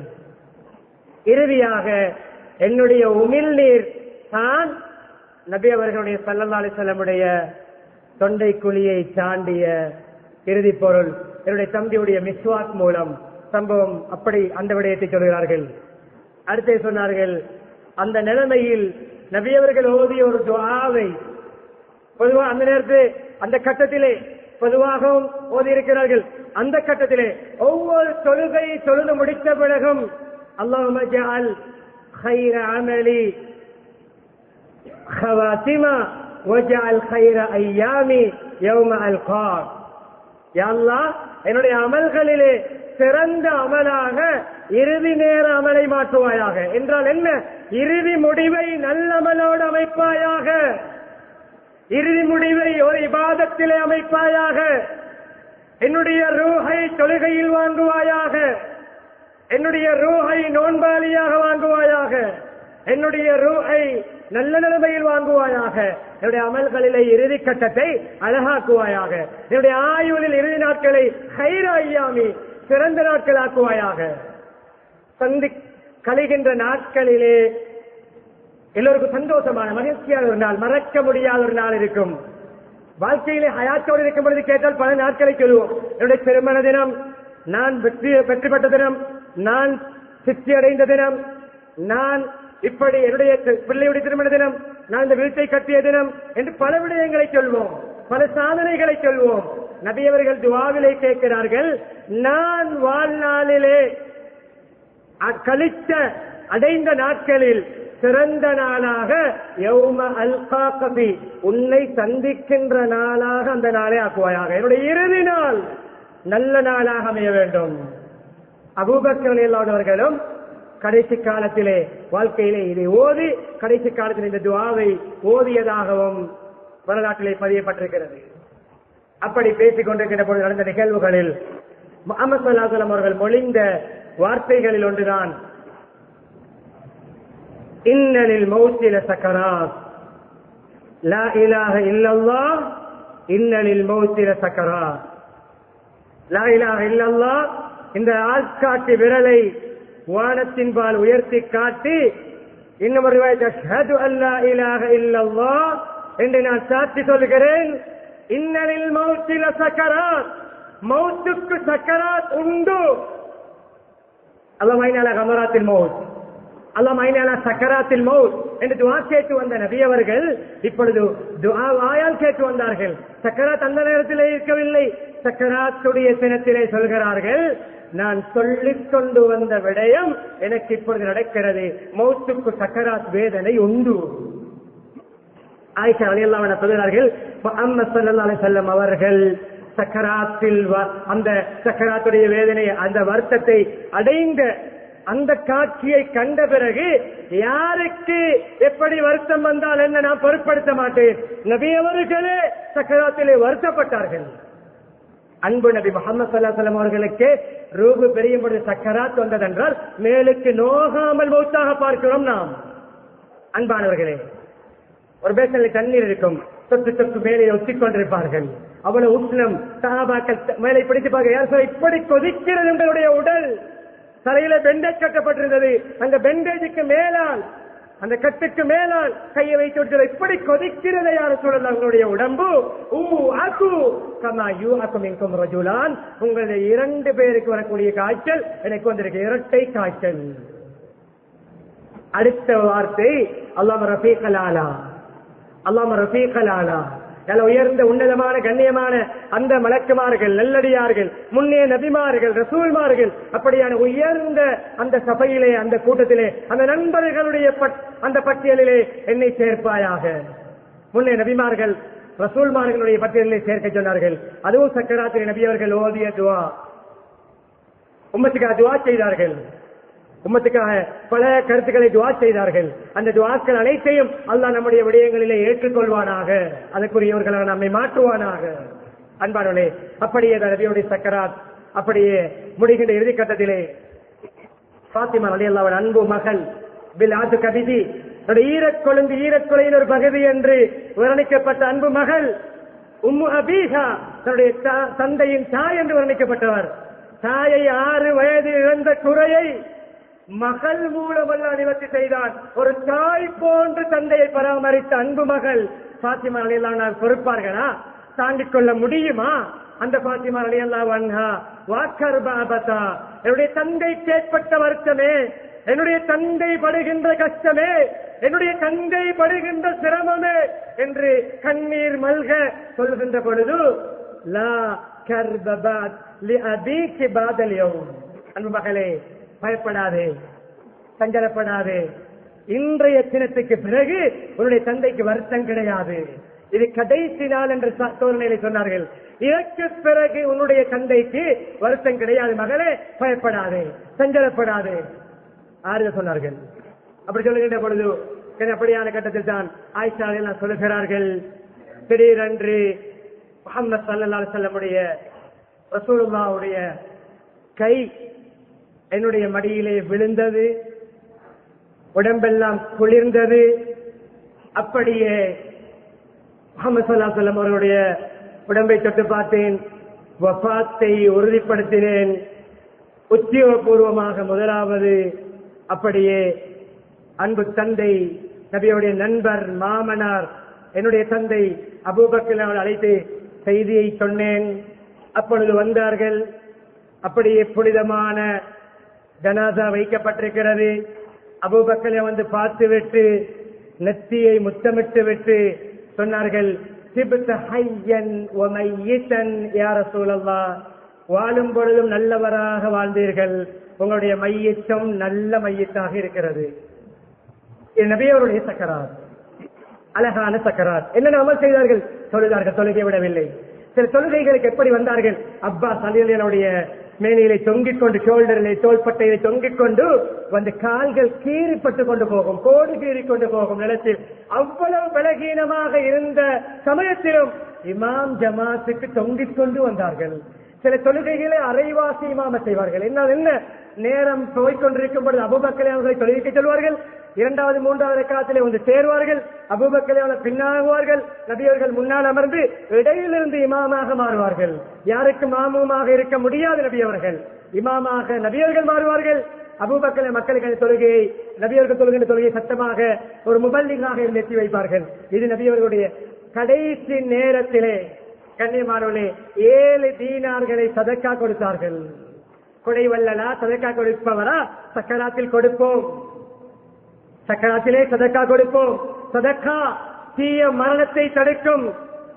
இறுதியாக என்னுடைய உமிழ்நீர் தான் நபி அவர்களுடைய ஸல்லல்லாஹு அலைஹி வஸல்லமுடைய தொண்டை குழியை தாண்டிய இறுதி பொருள். என்னுடைய தம்பியுடைய மிஸ்வாக் மூலம் சம்பவம். அப்படி அந்த விடயத்தை சொல்கிறார்கள். அடுத்தே சொன்னார்கள், அந்த நிலைமையில் நபி அவர்கள் ஓதிய ஒரு துஆவை பொதுவாக அந்த நேரத்தில் அந்த கட்டத்திலே பொதுவாகவும் ஓதி இருக்கிறார்கள். அந்த கட்டத்திலே ஒவ்வொரு தொழுகை தொழுது முடித்த பிறகும் அல்லாஹும்ம ஜஅல் خير عملي خواتمة وجعل خير أيامي يوم ألقاك. யா அல்லாஹ், என்னுடைய அமல்களிலே சிறந்த அமலாக இறுதி நேர அமலை மாற்றுவாயாக. என்றால் என்ன? இறுதி முடிவை நல்லமலோடு அமைப்பாயாக, இறுதி முடிவை ஒரு இபாதத்திலே அமைப்பாயாக. என்னுடைய ரூஹை தொழுகையில் வாங்குவாயாக, என்னுடைய ரூஹை நோன்பாளியாக வாங்குவாயாக, என்னுடைய ரூஹை நல்ல நிலைமையில் வாங்குவாயாக. என்னுடைய அமல்களிலே இறுதி கட்டத்தை அழகாக்குவாயாக. என்னுடைய ஆயுளில் இறுதி நாட்களை ஹைர ஐயாமி சிறந்த நாட்கள் ஆக்குவாயாக. கழிகின்ற நாட்களிலே எல்லோருக்கும் சந்தோஷமான மகிழ்ச்சியான ஒரு நாள், மறக்க முடியாத ஒரு நாள் இருக்கும். வாழ்க்கையிலே ஹயாத்தோடு இருக்கும் பொழுது கேட்டால் பல நாட்களை சொல்லுவோம். என்னுடைய திருமண தினம், நான் வெற்றி பெற்ற தினம், நான் சித்தி அடைந்த தினம், நான் இப்படி என்னுடைய பிள்ளையுடைய திருமண தினம், நான் இந்த வீட்டை கட்டிய தினம் என்று பல விடயங்களை சொல்வோம், பல சாதனைகளை சொல்வோம். நபி அவர்கள் துஆவிலே கேட்கிறார்கள், நான் வாழ்நாளிலே கழித்த அடைந்த நாட்களில் சிறந்த நாளாக யௌம அல்காகபி, உன்னை சந்திக்கின்ற நாளாக அந்த நாளை ஆக்குவாயாக. என்னுடைய இறுதி நாள் நல்ல நாளாக அமைய வேண்டும். அபூபக்கர் ரலியல்லாஹு அவர்களும் கடைசி காலத்திலே வாழ்க்கையிலே இதை ஓதி கடைசி காலத்தில் இந்த துஆவை ஓதியதாகவும் வரலாற்றிலே பதியப்பட்டிருக்கிறது. அப்படி பேசிக் கொண்டிருக்கின்ற பொழுது நடந்த நிகழ்வுகளில் முஹம்மது ஸல்லல்லாஹு அலைஹி வஸல்லம் அவர்கள் மொழிந்த வார்த்தைகளில் ஒன்றுதான், இன்னலில் மௌத்தி லசக்கராத், லா இலாஹ இல்லல்லாஹ், இன்னலில் மௌத்தி லசக்கராத். லா இலாஹ இல்லல்லாஹ், இந்த ஆள்காட்டி விரலை வானத்தின்பால் உயர்த்தி காட்டி இன்னும் ஒரு அஷ்ஹது அல்லா இலாஹ இல்லல்லாஹ் என்று நான் சாட்சி சொல்கிறேன். இன்னலில் மௌத்தி லசக்கராத், மௌத்துக்கு சக்கராத் உண்டு. அல்லாஹ் மைனால கமராத்தில் மௌத், அல்லாஹ் மைனால சக்கராத்தில் மௌத் என்று துஆ கேட்டு வந்த நபி அவர்கள் இப்பொழுது துஆ வாயால் கேட்டு வந்தார்கள். சக்கராத் அந்த நேரத்திலே இருக்கவில்லை. சக்கராத்துடைய தினத்திலே சொல்கிறார்கள், நான் சொல்லிக் கொண்டு வந்த விடயம் எனக்கு இப்பொழுது நடக்கிறது. மௌத்துக்கு சக்கராத் வேதனை உண்டு. ஆயிஷா ரலியல்லாஹு அன்ஹா சொல்கிறார்கள், முஹம்மது ஸல்லல்லாஹு அலைஹி வஸல்லம் அவர்கள் சக்கராத்தில் அந்த சக்கராத்துடைய வேதனை, அந்த வருத்தத்தை அடைந்த அந்த காட்சியை கண்ட பிறகு யாருக்கு எப்படி வருத்தம் வந்தால் என்ன நான் பொருட்படுத்த மாட்டேன். நபி அவர்களே சக்கராத்திலே வருத்தப்பட்டார்கள். அன்பு நபி முஹம்மது ஸல்லல்லாஹு அலைஹி வஸல்லம் அவர்களுக்கு ரூஹு பெரியும் பொழுது சக்கராத் வந்ததென்றால் மேலுக்கு நோகாமல் மௌத்தாக பார்க்கிறோம் நாம். அன்பானவர்களே, ஒரு பேசலில் தண்ணீர் இருக்கும், தொட்டு தொட்டு மேலே ஒத்திக் கொண்டிருப்பார்கள். அவ்வளவு உஷ்ணம். சஹாபாக்கள் மேலே பிடித்து பார்க்க, யார் சொல்ல இப்படி கொதிக்கிறது உங்களுடைய உடல். தலையில பெண்டேஜ் கட்டப்பட்டிருந்தது, அந்த பெண்டேஜுக்கு மேலால், அந்த கட்டுக்கு மேலால் கையை வைத்து விட்டு இப்படி கொதிக்கிறது யார் சொல்லலாம் உங்களுடைய உடம்பு. உங்களுடைய 2 பேருக்கு வரக்கூடிய காய்ச்சல் எனக்கு வந்திருக்கு, இரட்டை காய்ச்சல். அடுத்த வார்த்தை அல்லாஹ் ரஃபீகல் ஆலா, அல்லாஹ் ரஃபீகல் ஆலா, உயர்ந்த உன்னதமான கண்ணியமான அந்த மலக்குமார்கள், நல்லடியார்கள், முன்னே நபிமார்கள், ரசூல்மார்கள், அப்படியான உயர்ந்த அந்த சபையிலே, அந்த கூட்டத்திலே, அந்த நண்பர்களுடைய அந்த பட்டியலிலே என்னை சேர்ப்பாயாக. முன்னே நபிமார்கள், ரசூல்மார்களுடைய பட்டியலிலே சேர்க்க சொன்னார்கள். அதுவும் சக்கராத்திரி நபி அவர்கள் ஓதிய துஆ. உம்மத்துக்காக துஆ செய்தார்கள், உம்மத்துக்காக பல கருத்துக்களை துஆ செய்தார்கள். அந்த துஆக்கள் அனைத்தையும் அல்லாஹ் நம்முடைய விடயங்களிலே ஏற்றுக்கொள்வானாக, அதற்குரியவர்களாக நம்மை மாற்றுவானாக. அன்பானவர்களே, அப்படியே நபியுடைய சக்கராத் அப்படியே முடிகின்ற இறுதி கட்டத்திலே ஃபாத்திமா ரலியல்லாஹு அன்ஹா அன்பு மகள் பிலாத்து கபிதி, ஈரக்கொழுந்து ஈரக்கொலையின் ஒரு பகுதி என்று வர்ணிக்கப்பட்ட அன்பு மகள் உம்மு அபீஹா, தன்னுடைய தந்தையின் தாய் என்று வர்ணிக்கப்பட்டவர். தாயை 6 வயது இழந்த குறையை மகள் மூலமல்ல நிவர்த்தி செய்தான். ஒரு தாய் போன்று தந்தையை பராமரித்த அன்பு மகள் ஃபாத்திமா ரலியல்லாஹு அன்ஹா பொறுப்பார்களா? தாண்டிக் கொள்ள முடியுமா? அந்த ஃபாத்திமா ரலியல்லாஹு அன்ஹா வாக்கர்பாபதா, என்னுடைய தந்தைக்கு ஏற்பட்ட வருத்தமே, என்னுடைய தந்தை படுகின்ற கஷ்டமே, என்னுடைய தந்தை படுகின்ற சிரமமே என்று கண்ணீர் மல்க சொல்கின்ற பொழுது, லா கர்பபாத் லி அபீகி பாதல் யௌம், அன்பு மகளே பயப்படாதே, சஞ்சலப்படாதே. இன்றைய தினத்துக்கு பிறகு உன்னுடைய தந்தைக்கு வருத்தம் கிடையாது. இது கடைசி நாள் என்று தோரணையிலே சொன்னார்கள். இதற்கு பிறகு உன்னுடைய தந்தைக்கு வருத்தம் கிடையாது மகளே, பயப்படாதே, சஞ்சலப்படாதே ஆறுதல் சொன்னார்கள். அப்படி சொல்லுகின்ற பொழுது அப்படியான கட்டத்தில் தான் ஆயிஷா எல்லாம் சொல்லுகிறார்கள், திடீரென்று முஹம்மது ஸல்லல்லாஹு அலைஹி வஸல்லமுடைய ரசூலுல்லாஹ்வுடைய கை என்னுடைய மடியிலே விழுந்தது, உடம்பெல்லாம் குளிர்ந்தது. அப்படியே முஹம்மது ஸல்லல்லாஹு அலைஹி வஸல்லம் அவர்களுடைய உடம்பை தொட்டு பார்த்தேன், வஃபாத்தை உறுதிப்படுத்தினேன். உத்தியோகபூர்வமாக முதலாவது அப்படியே அன்பு தந்தை, நபியுடைய நண்பர், மாமனார், என்னுடைய தந்தை அபூபக்கர் அவர்கள் அழைத்து செய்தியை சொன்னேன். அப்பொழுது வந்தார்கள். அப்படியே புனிதமான ஜனாசா வைக்கப்பட்டிருக்கிறது. அபூபக்கரை வந்து பார்த்துவிட்டு நெத்தியை முத்தமிட்டு விட்டு சொன்னார்கள், திப்த ஹய்யன் வ மையிதன் யா ரசூலல்லாஹ், வாழும் பொழுதும் நல்லவராக வாழ்ந்தீர்கள், உங்களுடைய மையத்தும் நல்ல மையத்தாக இருக்கிறது. நபி அவருடைய சக்கராத், அழகான சக்கராத். என்னென்ன அமல் செய்தார்கள்? தொழுதார்கள், தொழுகை விடவில்லை. சில தொழுகைகளுக்கு எப்படி வந்தார்கள்? அப்பாஸ் ரலியல்லாஹுடைய மேனியிலே தொங்கிக் கொண்டு, ஷோல்டரிலே தோள்பட்டையிலே தொங்கிக் கொண்டு வந்து கால்கள் கீறிப்பட்டு கொண்டு போகும், கோடு கீறி கொண்டு போகும் நிலத்தில். அவ்வளவு பலகீனமாக இருந்த சமயத்திலும் இமாம் ஜமாத்துக்கு தொங்கிக் கொண்டு வந்தார்கள். சில தொழுகைகளை அரைவாசி இமாம செய்வார்கள். என்ன நேரம் போய்கொண்டிருக்கும் பொழுது அபூபக்கர் அவர்களை தொழுகைக்கு செல்வார்கள். இரண்டாவது மூன்றாவது ரக்காத்திலே வந்து சேருவார்கள். அபூபக்கர் அவர்கள் பின்னாகுவார்கள். நபியவர்கள் முன்னால் அமர்ந்து இடையிலிருந்து இமாமாக மாறுவார்கள். யாருக்கு மாமுமாக இருக்க முடியாது நபியவர்கள், இமாமாக நபியவர்கள் மாறுவார்கள். அபூபக்கர் மக்களுக்கு தொழுகையை, நபியவர்கள் தொழுகின்ற தொழுகையை சத்தமாக ஒரு முபல்லிகாக எத்தி வைப்பார்கள். இது நபியவர்களுடைய கடைசி நேரத்திலே கண்ணியமானவர்களே 7 தீனார்களை சதக்கா கொடுத்தார்கள். கொடைவல்லலா, சதக்கா கொடுப்பவரா? சக்கராத்தில் கொடுப்போம், சக்கராத்திலே சதக்கா கொடுப்போம். சதக்கா தீய மரணத்தை தடுக்கும்,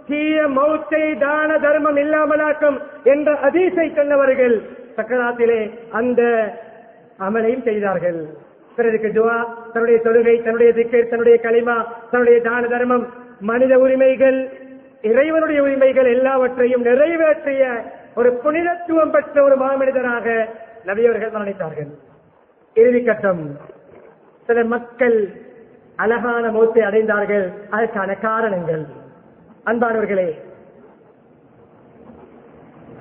தீய மௌத்தை தான தர்மம் இல்லாமலாக்கும் என்ற ஹதீஸை சொன்னவர்கள் சக்கராத்திலே அந்த அமலையும் செய்தார்கள். பிறருக்கு துஆ, தன்னுடைய தொழுகை, தன்னுடைய திக்ர், தன்னுடைய கலிமா, தன்னுடைய தான தர்மம், மனித உரிமைகள், இறைவனுடைய உரிமைகள் எல்லாவற்றையும் நிறைவேற்றிய ஒரு புனிதத்துவம் பெற்ற ஒரு மாமனிதராக நபியவர்கள் மரணித்தார்கள். இறுதி கட்டம். சில மக்கள் அழகான மௌத்தை அடைந்தார்கள். அதற்கான காரணங்கள் அன்பானவர்களே,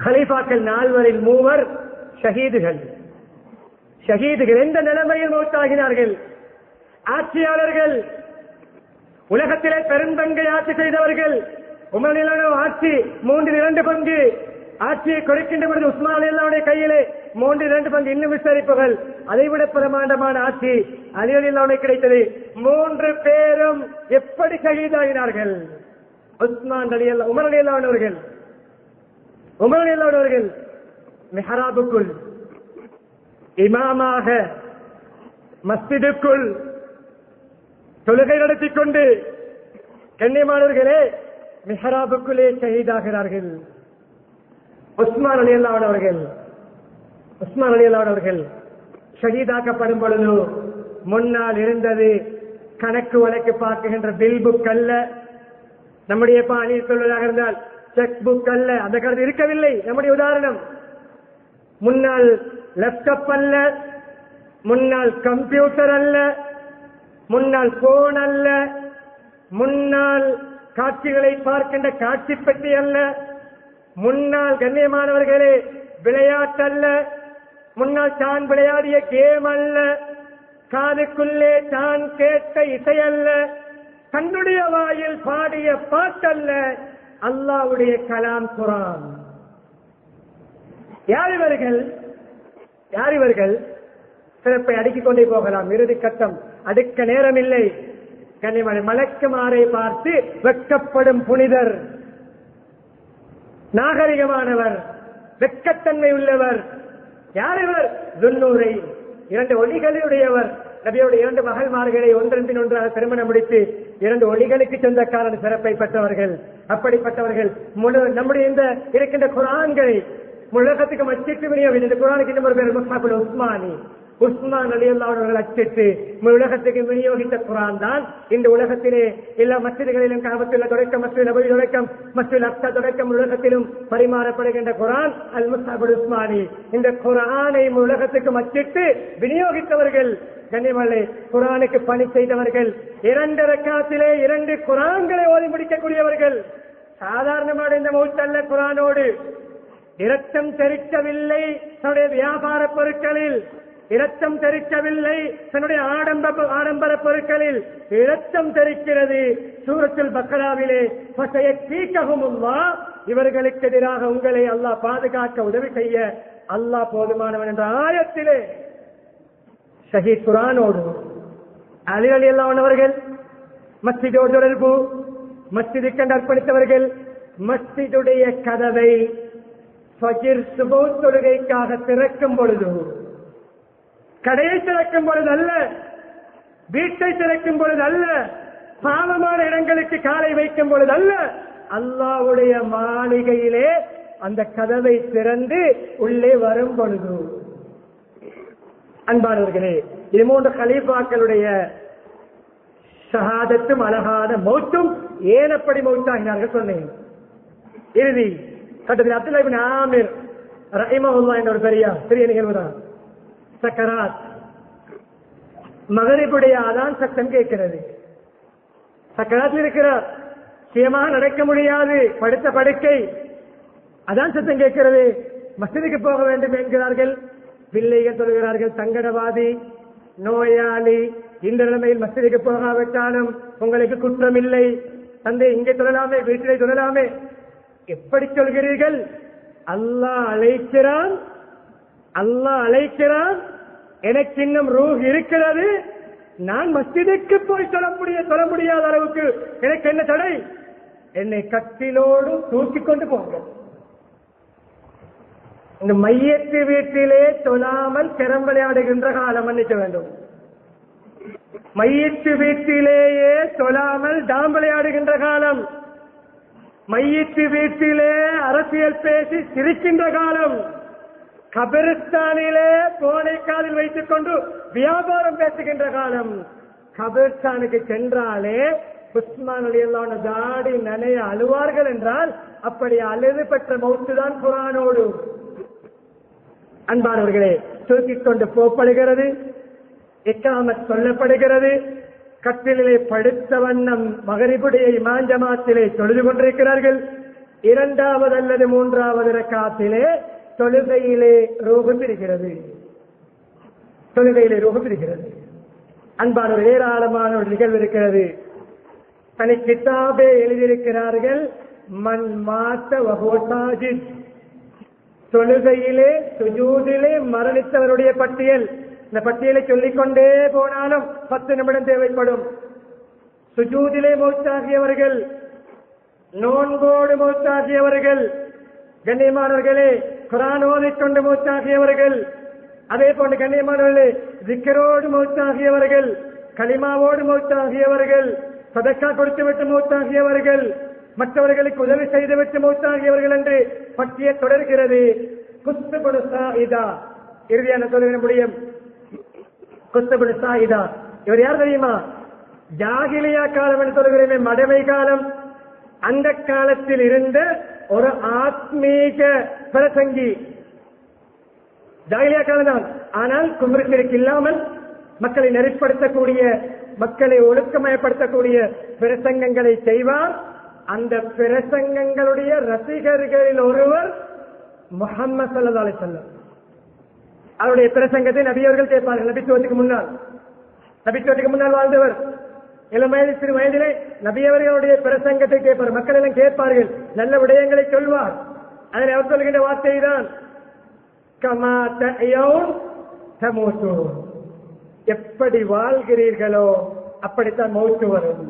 கலீஃபாக்கள் 4 3 ஷஹீதுகள். ஷஹீதுகள் எந்த நிலைமையில் மௌத்தாகினார்கள்? ஆட்சியாளர்கள், உலகத்திலே பெருந்தங்கை ஆட்சி செய்தவர்கள். உமர் ஆட்சி 3/2 பங்கு ஆட்சியை கொடுக்கின்ற பொழுது உஸ்மான் அலியுடைய கையிலே 3/2 பங்கு இன்னும் விசாரிப்புகள். அதைவிட பிரமாண்டமான ஆட்சி அலி அலியுடைய கிடைத்தது. 3 பேரும் எப்படி ஷஹீதாகினார்கள்? உஸ்மான் ரலியல்லாஹு, உமர் ரலியல்லாஹு அவர்கள் மிஹ்ராபுக்குள் இமாமாக மஸ்ஜிதுக்குள் தொழுகை நடத்திக் கொண்டு கண்ணியமானவர்களே மிஹ்ராபுக்குள்ளே ஷஹீதாகிறார்கள். உஸ்மான் ரலியல்லாஹு அவர்கள் ஷஹீதாக்கப்படும் பொழுது முன்னால் இருந்தது கணக்கு வழக்கு பார்க்கின்ற பில் புக் அல்ல, நம்முடைய பாணியில் சொல்வதாக இருந்தால் செக் புக் அல்ல, அந்த கருத்து இருக்கவில்லை. நம்முடைய உதாரணம், முன்னால் லேப்டாப் அல்ல, முன்னால் கம்ப்யூட்டர் அல்ல, முன்னால் போன் அல்ல, முன்னால் காட்சிகளை பார்க்கின்ற காட்சி பெட்டி அல்ல, முன்னால் கண்ணியமானவர்களே விளையாட்டல்ல, முன்னால் தான் விளையாடிய கேம் அல்ல, காதுக்குள்ளே தான் கேட்ட இசை அல்ல, தன்னுடைய வாயில் பாடிய பாட்டல்ல, அல்லாஹ்வுடைய கலாம் குர்ஆன். யார் இவர்கள்? சிறப்பை அடுக்கிக் கொண்டே போகலாம். இறுதி கட்டம், அடுக்க நேரம் இல்லை. கண்ணியமான மலக்குமாரை பார்த்து வெட்கப்படும் புனிதர், நாகரிகமானவர், வெட்கத்தன்மை உள்ளவர். யார் இவர்? துன்னூரை, 2 ஒளிகளுடையவர். நபியோடைய 2 மகள்மார்களை ஒன்றன் பின் ஒன்றாக திருமணம் முடித்து 2 ஒளிகளுக்கு சொந்தக்காரன் சிறப்பை பெற்றவர்கள். அப்படிப்பட்டவர்கள் நம்முடைய இந்த இருக்கின்ற குர்ஆன்களை உலகத்துக்கு மஸ்ஜித் விநியோகம். இந்த குர்ஆனுக்கு இன்னொரு பேர் முஸ்ஹஃபுல் உஸ்மானி. உஸ்மான் ரலியல்லாஹு அன்ஹு அவர்கள் அச்சிட்டு உலகத்துக்கு விநியோகித்த குர்ஆன் தான் இந்த உலகத்திலே எல்லா மஸ்ஜிதுகளிலும் கஅபத்துல் தொடக்கம், மஸ்ஜித் நபவி தொடக்கம், மஸ்ஜித் அக்ஸா தொடக்கம் உலகத்திலும் பரிமாறப்படுகின்ற குர்ஆன் அல் முஸ்ஹபுல் உஸ்மானி. இந்த குர்ஆனை உலகத்துக்கு அச்சிட்டு விநியோகித்தவர்கள் கண்ணியமானே, குர்ஆனுக்கு பணி செய்தவர்கள், 2 ரக்காத்திலே 2 குர்ஆன்களை ஓதி முடிக்கக்கூடியவர்கள். சாதாரணமான இந்த மௌத் அல்ல. குர்ஆனோடு இரத்தம் தெரிக்கவில்லை தன்னுடைய வியாபார பொருட்களில், இரத்தம் தெரிக்கவில்லை தன்னுடைய ஆடம்பர பொருட்களில், இரத்தம் தெரிக்கிறது சூரத்துல் பக்ராவிலே ஃபஸயக்ஃபீகஹுமுல்லாஹ், இவர்களுக்கு எதிராக உங்களை அல்லாஹ் பாதுகாக்க உதவி செய்ய அல்லாஹ் போதுமானவன் என்ற ஆயத்திலே ஷஹீத் குர்ஆனோடு அலி ரலியல்லாஹு அன்ஹு அவர்கள் மஸ்ஜிதோடு தொடர்பு, மஸ்ஜிதுக்கு அர்ப்பணித்தவர்கள். மஸ்ஜிதுடைய கதவை ஃபஜ்ர் சுபஹ் தொழுகைக்காக திறக்கும் பொழுது, கடையை திறக்கும் பொழுது அல்ல, வீட்டை திறக்கும் பொழுது அல்ல, பாவமான இடங்களுக்கு காலை வைக்கும் பொழுது அல்ல, அல்லாஹ்வுடைய மாளிகையிலே அந்த கதவை திறந்து உள்ளே வரும் பொழுது. அன்பானவர்களே, இது 3 கலீஃபாக்களுடைய ஷஹாதத்தும் அழகான மௌத்தும் ஏன் அப்படி மௌத்தாகினார்கள் சொன்னேன். இறுதி கட்டத்தில் அப்துல்லா இப்னு ஆமிர் ரஹிமஹுல்லாஹ் என்ற ஒரு பெரிய நிகழ்வுதான். சக்கராத், மகரிபுடைய அதான் சத்தம் கேட்கிறது. சக்கராத்தில் இருக்கிறார், சுயமாக நடக்க முடியாது, படுத்த படுக்கை, அதான் சத்தம் கேட்கிறது. மஸ்ஜிதுக்கு போக வேண்டும் என்கிறார்கள். பிள்ளைகள் சொல்கிறார்கள், சங்கடவாதி, நோயாளி, இந்த நிலைமையில் மஸ்ஜிதுக்கு போகாவிட்டாலும் உங்களுக்கு குற்றம் இல்லை, தந்தை இங்கே சொல்லலாமே, வீட்டிலே சொல்லலாமே. எப்படி சொல்கிறீர்கள்? அல்லாஹ் அழைக்கிறான், அல்லாஹ் அழைக்கிறான், எனக்கு இன்னும் ரூஹ் இருக்கிறது, நான் மஸ்ஜிதுக்கு போய் சொல்ல முடியாத அளவுக்கு எனக்கு என்ன தடை? என்னை கட்டிலோடு தூக்கி கொண்டு போங்க. இந்த மையத்து வீட்டிலே தொழாமல் கரம் விளையாடுகின்ற காலம் மன்னிக்க வேண்டும். மையத்து வீட்டிலேயே தொழாமல் டாம் விளையாடுகின்ற காலம், மையத்து வீட்டிலே அரசியல் பேசி சிரிக்கின்ற காலம், கபிரிஸ்தானிலே போனை காதில் வைத்துக் கொண்டு வியாபாரம் பேசுகின்ற காலம். கபிரிஸ்தானுக்கு சென்றாலே உஸ்மான் ரலியல்லாஹு அன்ஹு தாடி நனைய அழுவார்கள் என்றால் அப்படி அழுது பெற்ற மௌத்துதான் குர்ஆனோடு. அன்பானவர்களே, தூக்கிக் கொண்டு போகப்படுகிறது, இக்காமத் சொல்லப்படுகிறது. கட்டிலே படுத்த வண்ணம் மகரிபுடைய இமாம் ஜமாத்திலே தொழுது கொண்டிருக்கிறார்கள். 2வது அல்லது 3வது ரக்காத்திலே தொழுகையிலே ரூஹ் பிரிகிறது, தொழுகையிலே ரூஹ் பிரிகிறது. அன்பான ஏராளமான ஒரு நிகழ்வு இருக்கிறது. தனி கிதாபே எழுதியிருக்கிறார்கள், மன் மாத்த வஹோசாஜித், தொழுகையிலே சுஜூதிலே மரணித்தவருடைய பட்டியல். இந்த பட்டியலை சொல்லிக்கொண்டே போனாலும் 10 நிமிடம் தேவைப்படும். சுஜூதிலே மௌத்தாகியவர்கள், நோன்போடு மௌத்தாகியவர்கள், கண்ணியமானவர்களே குர்ஆன் ஓதிக்கொண்டு மௌத்தாகியவர்கள், அதே போன்று கண்ணியமானவர்களே திக்ரோடு மௌத்தாகியவர்கள், கலிமாவோடு மௌத்தாகியவர்கள், சதக்கா கொடுத்துவிட்டு மௌத்தாகியவர்கள், மற்றவர்களுக்கு உதவி செய்துவிட்டு மௌத்தாகியவர்கள் என்று பட்டியல் தொடர்கிறது. குஸ்துபுல் சாயிதா, இறுதியான சொல்ல முடியும். குஸ்துபுல் சாயிதா இவர் யார் தெரியுமா? ஜாகிலியா காலம் என்று சொல்கிறேன், மடமை காலம். அந்த காலத்தில் இருந்த ஒரு ஆத்மீக பிரசங்கி. ஜாகிலியா காலம் தான், ஆனால் கும்ருக்கு இல்லாமல் மக்களை நெறிப்படுத்தக்கூடிய, மக்களை ஒழுக்கமயப்படுத்தக்கூடிய பிரசங்கங்களை செய்வார். அந்த பிரசங்கங்களுடைய ரசிகர்களில் ஒருவர் முஹம்மது ஸல்லல்லாஹு அலைஹி வஸல்லம். அவருடைய பிரசங்கத்தை நபியவர்கள் கேட்பார்கள். நபித்துவத்துக்கு முன்னால் வாழ்ந்தவர், இளம் வயது சிறு வயதிலே நபியவர்களுடைய பிரசங்கத்தை கேட்பார். மக்கள் எல்லாம் கேட்பார்கள், நல்ல விடயங்களை சொல்வார். அதில் அவர் சொல்கின்ற வார்த்தை தான், கமா தஹ்யௌன் தமூதூன், எப்படி வாழ்கிறீர்களோ அப்படித்தான் மௌத்து வரும்.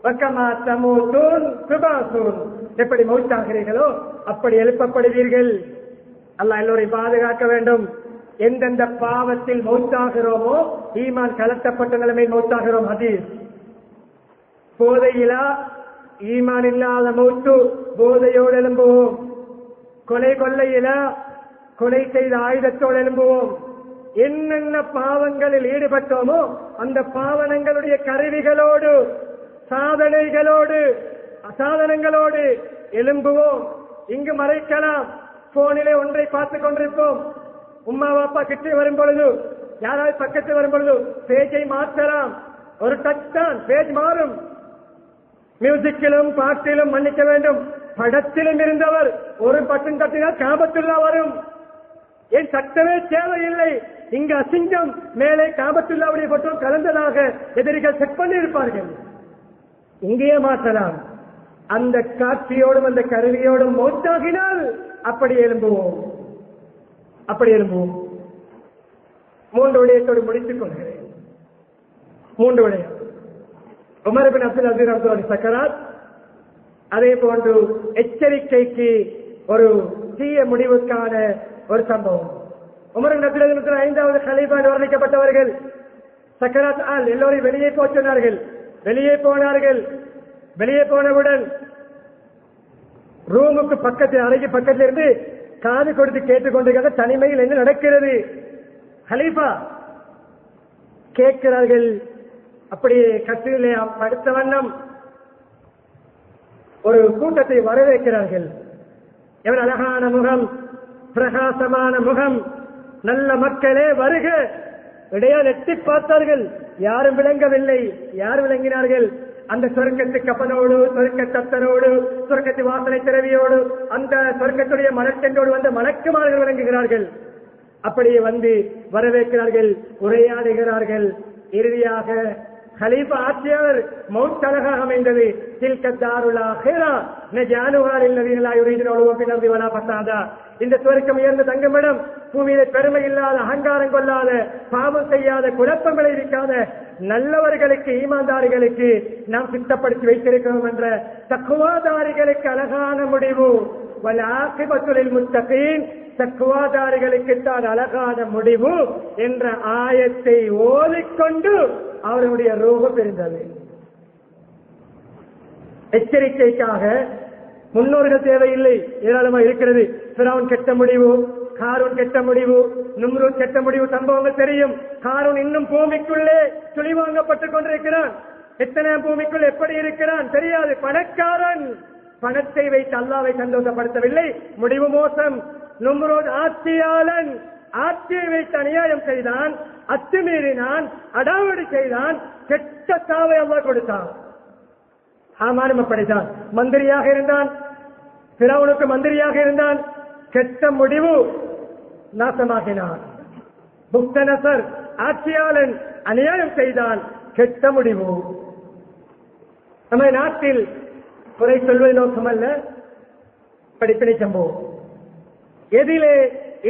வக்கமா தமூதூன் துபாசூன், எப்படி மௌத்தாகிறீர்களோ அப்படி எழுப்பப்படுவீர்கள். அல்லாஹ் எல்லோரையும் பாதுகாக்க வேண்டும். எந்தெந்த பாவத்தில் மௌத்தாகிறோமோ ஈமான் கலட்டப்பட்ட நிலைமையில் மௌத்தாகிறோம். ஹதீஸ். போதையிலா ஈமான் இல்லாத மௌத்து, போதையோடு எழும்புவோம். கொலையிலா கொலை செய்த ஆயுதத்தோடு எழும்புவோம். என்னென்ன பாவங்களில் ஈடுபட்டோமோ அந்த பாவனங்களுடைய கருவிகளோடு சாதனங்களோடு எழும்புவோம். இங்கு மறைக்கலாம், போனிலே ஒன்றை பார்த்துக் கொண்டிருப்போம். உம்மா பாப்பா கிட்டே வரும் பொழுது, யாராவது பக்கத்தில் வரும் பொழுது பேஜை மாற்றலாம். ஒரு டச் தான் பேஜ் மாறும். மியூசிக்கிலும் பாட்டிலும் மன்னிக்க வேண்டும், படத்திலும் இருந்தவர் ஒரு பட்டன் தட்டினால் காபத்துல்லா வரும். என் சட்டமே தேவையில்லை. இங்கு அசிங்கம், மேலே காபத்துல்லாவுடைய பட்டம் கலந்ததாக எதிரிகள் செக் பண்ணி இருப்பார்கள். இங்கேயே மாற்றலாம். அந்த காட்சியோடும் அந்த கருவியோடும் மௌத்தாகினால் அப்படி எழும்புவோம். மூன்று விடயத்தோடு முடித்துக் கொள்கிறேன். மூன்று விடயம். உமர் பின் அப்துல் அசீஸ் அவர்களுடைய சக்கராத், அதே போன்று எச்சரிக்கைக்கு ஒரு தீய முடிவுக்கான ஒரு சம்பவம். உமர் பின் அப்துல் அசீஸ் 5வது கலீஃபா வர்ணிக்கப்பட்டவர்கள் சக்கராத் எல்லோரையும் வெளியே போய் சொன்னார்கள். வெளியே போனவுடன் ரூமுக்கு பக்கத்தில், அறைக்கு பக்கத்தில் இருந்து காது கொடுத்து கேட்டுக்கொண்டிருக்கிற தனிமையில் என்ன நடக்கிறது ஹலீஃபா கேட்கிறார்கள். அப்படியே கட்டிலே படுத்த வண்ணம் ஒரு கூட்டத்தை வரவேற்கிறார்கள். எவன் அழகான முகம், பிரகாசமான முகம், நல்ல மக்களே வருக. இடையால் எட்டி பார்த்தார்கள், யாரும் விளங்கவில்லை. யார் விளங்கினார்கள்? அந்த சொர்க்கத்து கப்பனோடு, சொர்க்க தத்தரோடு, சொர்க்கத்து வாசனை திரவியோடு, அந்த சொர்க்கத்துடைய மலர்ச்சென்றோடு வந்த மலக்குமார்கள் விளங்குகிறார்கள். அப்படியே வந்து வரவேற்கிறார்கள், உரையாடுகிறார்கள். இறுதியாக கலீஃபா ஆட்சியவர் மவுத் அழகாக அமைந்தது. இந்த சொர்க்கம் உயர்ந்த தங்கமிடம், பூமியில பெருமை இல்லாத, அகங்காரம் கொள்ளாத, பாவம் செய்யாத, குழப்பம் விளைவிக்காத நல்லவர்களுக்கு, ஈமான்தாரிகளுக்கு நாம் சித்தப்படுத்தி வைத்திருக்கிறோம் என்ற தக்குவாதாரிகளுக்கு அழகான முடிவு. தக்குவாதாரிகளுக்கு தான் அழகான முடிவு என்ற ஆயத்தை ஓதிக்கொண்டு அவருடைய ரூபம் இருந்தது. எச்சரிக்கைக்காக முன்னோர்கள் தேவையில்லை, ஏராளமாக இருக்கிறது. ஃபிரௌன் கெட்ட முடிவு, காரூன் கெட்ட முடிவு, நும்ரூத் கெட்ட முடிவு சம்பவங்கள் தெரியும். காரூன் இன்னும் பூமிக்குள்ளே சுழிவாங்கப்பட்டுக் கொண்டிருக்கிறான். எத்தனை பூமிக்குள் எப்படி இருக்கிறான் தெரியாது. பணக்காரன், பணத்தை வைத்து அல்லாவை சந்தோஷப்படுத்தவில்லை, முடிவு மோசம். நும்ரூத் ஆட்சியாளன், ஆட்சியை வைத்து அநியாயம் செய்தான், அத்துமீறினான், அடாவடி செய்தான், கெட்ட சாவை அல்லாஹ் கொடுத்தான். ஆமானும் அப்படித்தான். மந்திரியாக இருந்தான், ஃபிரௌனுக்கு மந்திரியாக இருந்தான், கெட்ட முடிவு, நாசமாகினான். புக்தனசர் ஆட்சியாளன், அநியாயம் செய்தான், கெட்ட முடிவு. நம்ம நாட்டில் குறை சொல்வது நோக்கமல்ல, படிப்பினை சம்பவம். எதிலே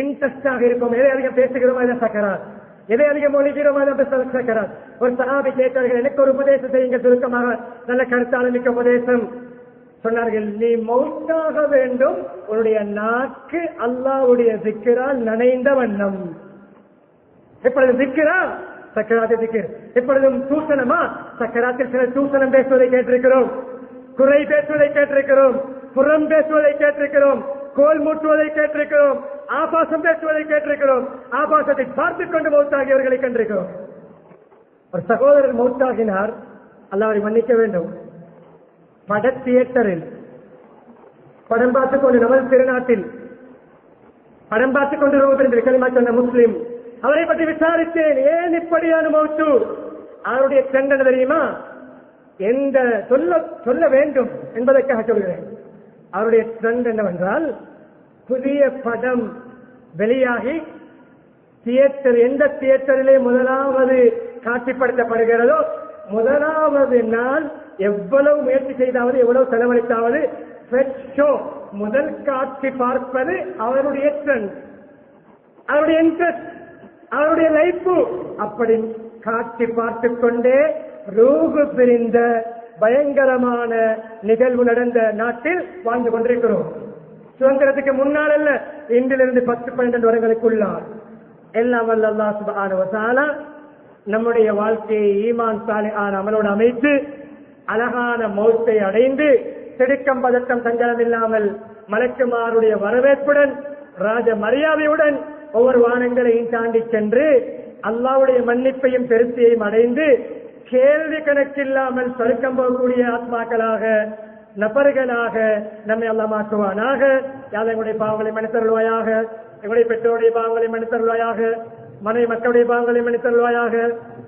இன்ட்ரெஸ்டாக இருக்கும், எதை அதிகம் பேசுகிறோமோ அதை சக்கரார், எதை அதிகம் மொழிகிறோமோ அதை சக்கரார். ஒரு சஹாபி கேட்டார்கள், எனக்கு ஒரு உபதேசம் செய்யுங்க, சுருக்கமாக நல்ல கருத்தாளர் மிக்க உபதேசம் சொன்னார்கள். நீ மௌத்தாக வேண்டும், உன்னுடைய நாக்கு அல்லாஹ்வுடைய திக்ரால் நனைந்த வண்ணம். எப்பொழுதும் திக்ரா, சக்கராத்தை திக்ர். எப்பொழுதும் தூசணமா, சக்கராத்தில் சில தூசணம் பேசுவதை கேட்டிருக்கிறோம், குறை பேசுவதை கேட்டிருக்கிறோம், புறம் பேசுவதை கேட்டிருக்கிறோம், கோல் மூட்டுவதை கேட்டிருக்கிறோம், ஆபாசம் பேசுவதை கேட்டிருக்கிறோம், ஆபாசத்தை பார்த்துக் கொண்டு மௌத்தாகியவர்களை கண்டிருக்கிறோம். ஒரு சகோதரர் மௌத்தாகினார், அல்லாஹ்வை மன்னிக்க வேண்டும். பட தியேட்டரில் படம் பார்த்துக் கொண்டு, நமது திருநாட்டில் படம் பார்த்துக் கொண்டு ரோபரின் களிமா சொன்ன முஸ்லிம், அவரை பற்றி விசாரித்தேன். ஏன் இப்படியான மௌத்து? அவருடைய தண்டனை தெரியுமா? எந்த சொல்ல வேண்டும் என்பதற்காக சொல்கிறேன். அவருடைய ட்ரெண்ட் என்னவென்றால், புதிய படம் வெளியாகி தியேட்டர், எந்த தியேட்டரிலே முதலாவது காட்சிப்படுத்தப்படுகிறதோ முதலாவது நாள் எவ்வளவு முயற்சி செய்தாவது, எவ்வளவு செலவழித்தாவது முதல் காட்சி பார்ப்பது அவருடைய ட்ரெண்ட், அவருடைய இன்ட்ரெஸ்ட், அவருடைய லைஃப். அப்படி காட்சி பார்த்துக் கொண்டே ரூகு பிரிந்த பயங்கரமான நிகழ்வு நடந்த நாட்டில் வாழ்ந்து கொண்டிருக்கிறோம். சுதந்திரத்துக்கு முன்னால் அல்ல, இன்றிலிருந்து 10-12 வருடங்களுக்குள்ளார். எல்லாம் வல்ல அல்லாஹ் சுப்ஹானஹு வ தஆலா நம்முடைய வாழ்க்கையை ஈமான் சாலிஹான அமலோடு அமைத்து அழகான மௌத்தை அடைந்து திடுக்கம் பதட்டம் சஞ்சலம் இல்லாமல் மலக்குமாருடைய வரவேற்புடன் ராஜ மரியாதையுடன் ஒவ்வொரு வானங்களையும் தாண்டி சென்று அல்லாஹ்வுடைய மன்னிப்பையும் பெருத்தையும் அடைந்து கேள்வி கணக்கில்லாமல் சொர்க்கம் போகக்கூடிய ஆத்மாக்களாக நபர்களாக நம்மை அல்லாஹ் மாற்றுவானாக. எங்களுடைய பாவங்களை மன்னித்தருள்வாயாக, எங்களுடைய பெற்றோருடைய பாவங்களை மன்னித்தருள்வாயாக, மனைவி மக்களுடைய பாவங்களை மன்னித்தருள்வாயாக,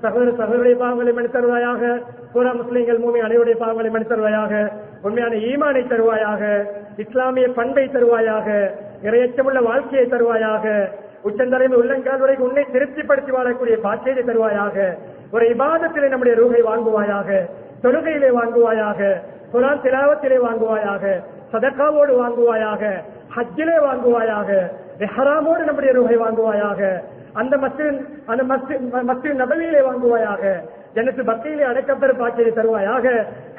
சகோதர சகோதரிய பாவங்களை மன்னித்தருள்வாயாக, பூரா முஸ்லிம்கள் மூமி அனைவருடைய பாவங்களை மன்னித்தருள்வாயாக, உண்மையான ஈமானை தருவாயாக, இஸ்லாமிய பண்பை தருவாயாக, இறையச்சமுள்ள வாழ்க்கையை தருவாயாக, உச்சந்தலைமை உள்ளங்கால் வரைக்கும் உன்னை திருப்திப்படுத்தி வாழக்கூடிய பாக்கியத்தை தருவாயாக. ஒரு இபாதத்திலே நம்முடைய ரூஹை வாங்குவாயாக, தொழுகையிலே வாங்குவாயாக, குர்ஆன் திலாவத்திலே வாங்குவாயாக, சதகாவோடு வாங்குவாயாக, ஹஜ்ஜிலே வாங்குவாயாக, இஹ்ராமோடு நம்முடைய ரூஹை வாங்குவாயாக, அந்த மஸ்ஜித் நபவியிலே வாங்குவாயாக, ஜன்னத்து பக்தியிலே அடைக்கப்பெற பாக்கியத்தை தருவாயாக.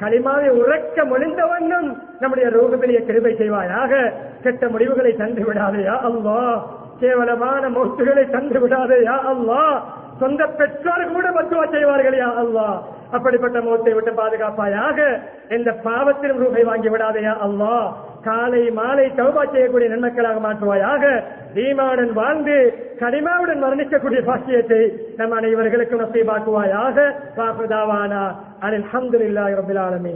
கலிமாவை உறக்க மொழிந்தவண்ணம் நம்முடைய ரூஹுவிலே கிருபை செய்வாயாக. கெட்ட முடிவுகளை தந்து விடாதேயா அல்லாஹ், கேவலமான மௌத்துகளை தந்து விடாதேயா அல்லாஹ். சொந்த பெற்றோர் கூட மத்துவா செய்வார்கள் யா அல்லாஹ். அப்படிப்பட்ட மௌத்தை விட்டு பாதுகாப்பாயாக. எந்த பாவத்திலும் ரூபை வாங்கி விடாதையா அல்லாஹ். காலை மாலை தௌபா செய்யக்கூடிய நன்மக்களாக மாற்றுவாயாக. ஈமானுடன் வாழ்ந்து கலிமாவுடன் மரணிக்கக்கூடிய பாக்கியத்தை நம் அனைவர்களுக்கும் நசீபாக்குவாயாக. வாஹுதாவானா அல்ஹம்துலில்லாஹி ரப்பில் ஆலமீன்.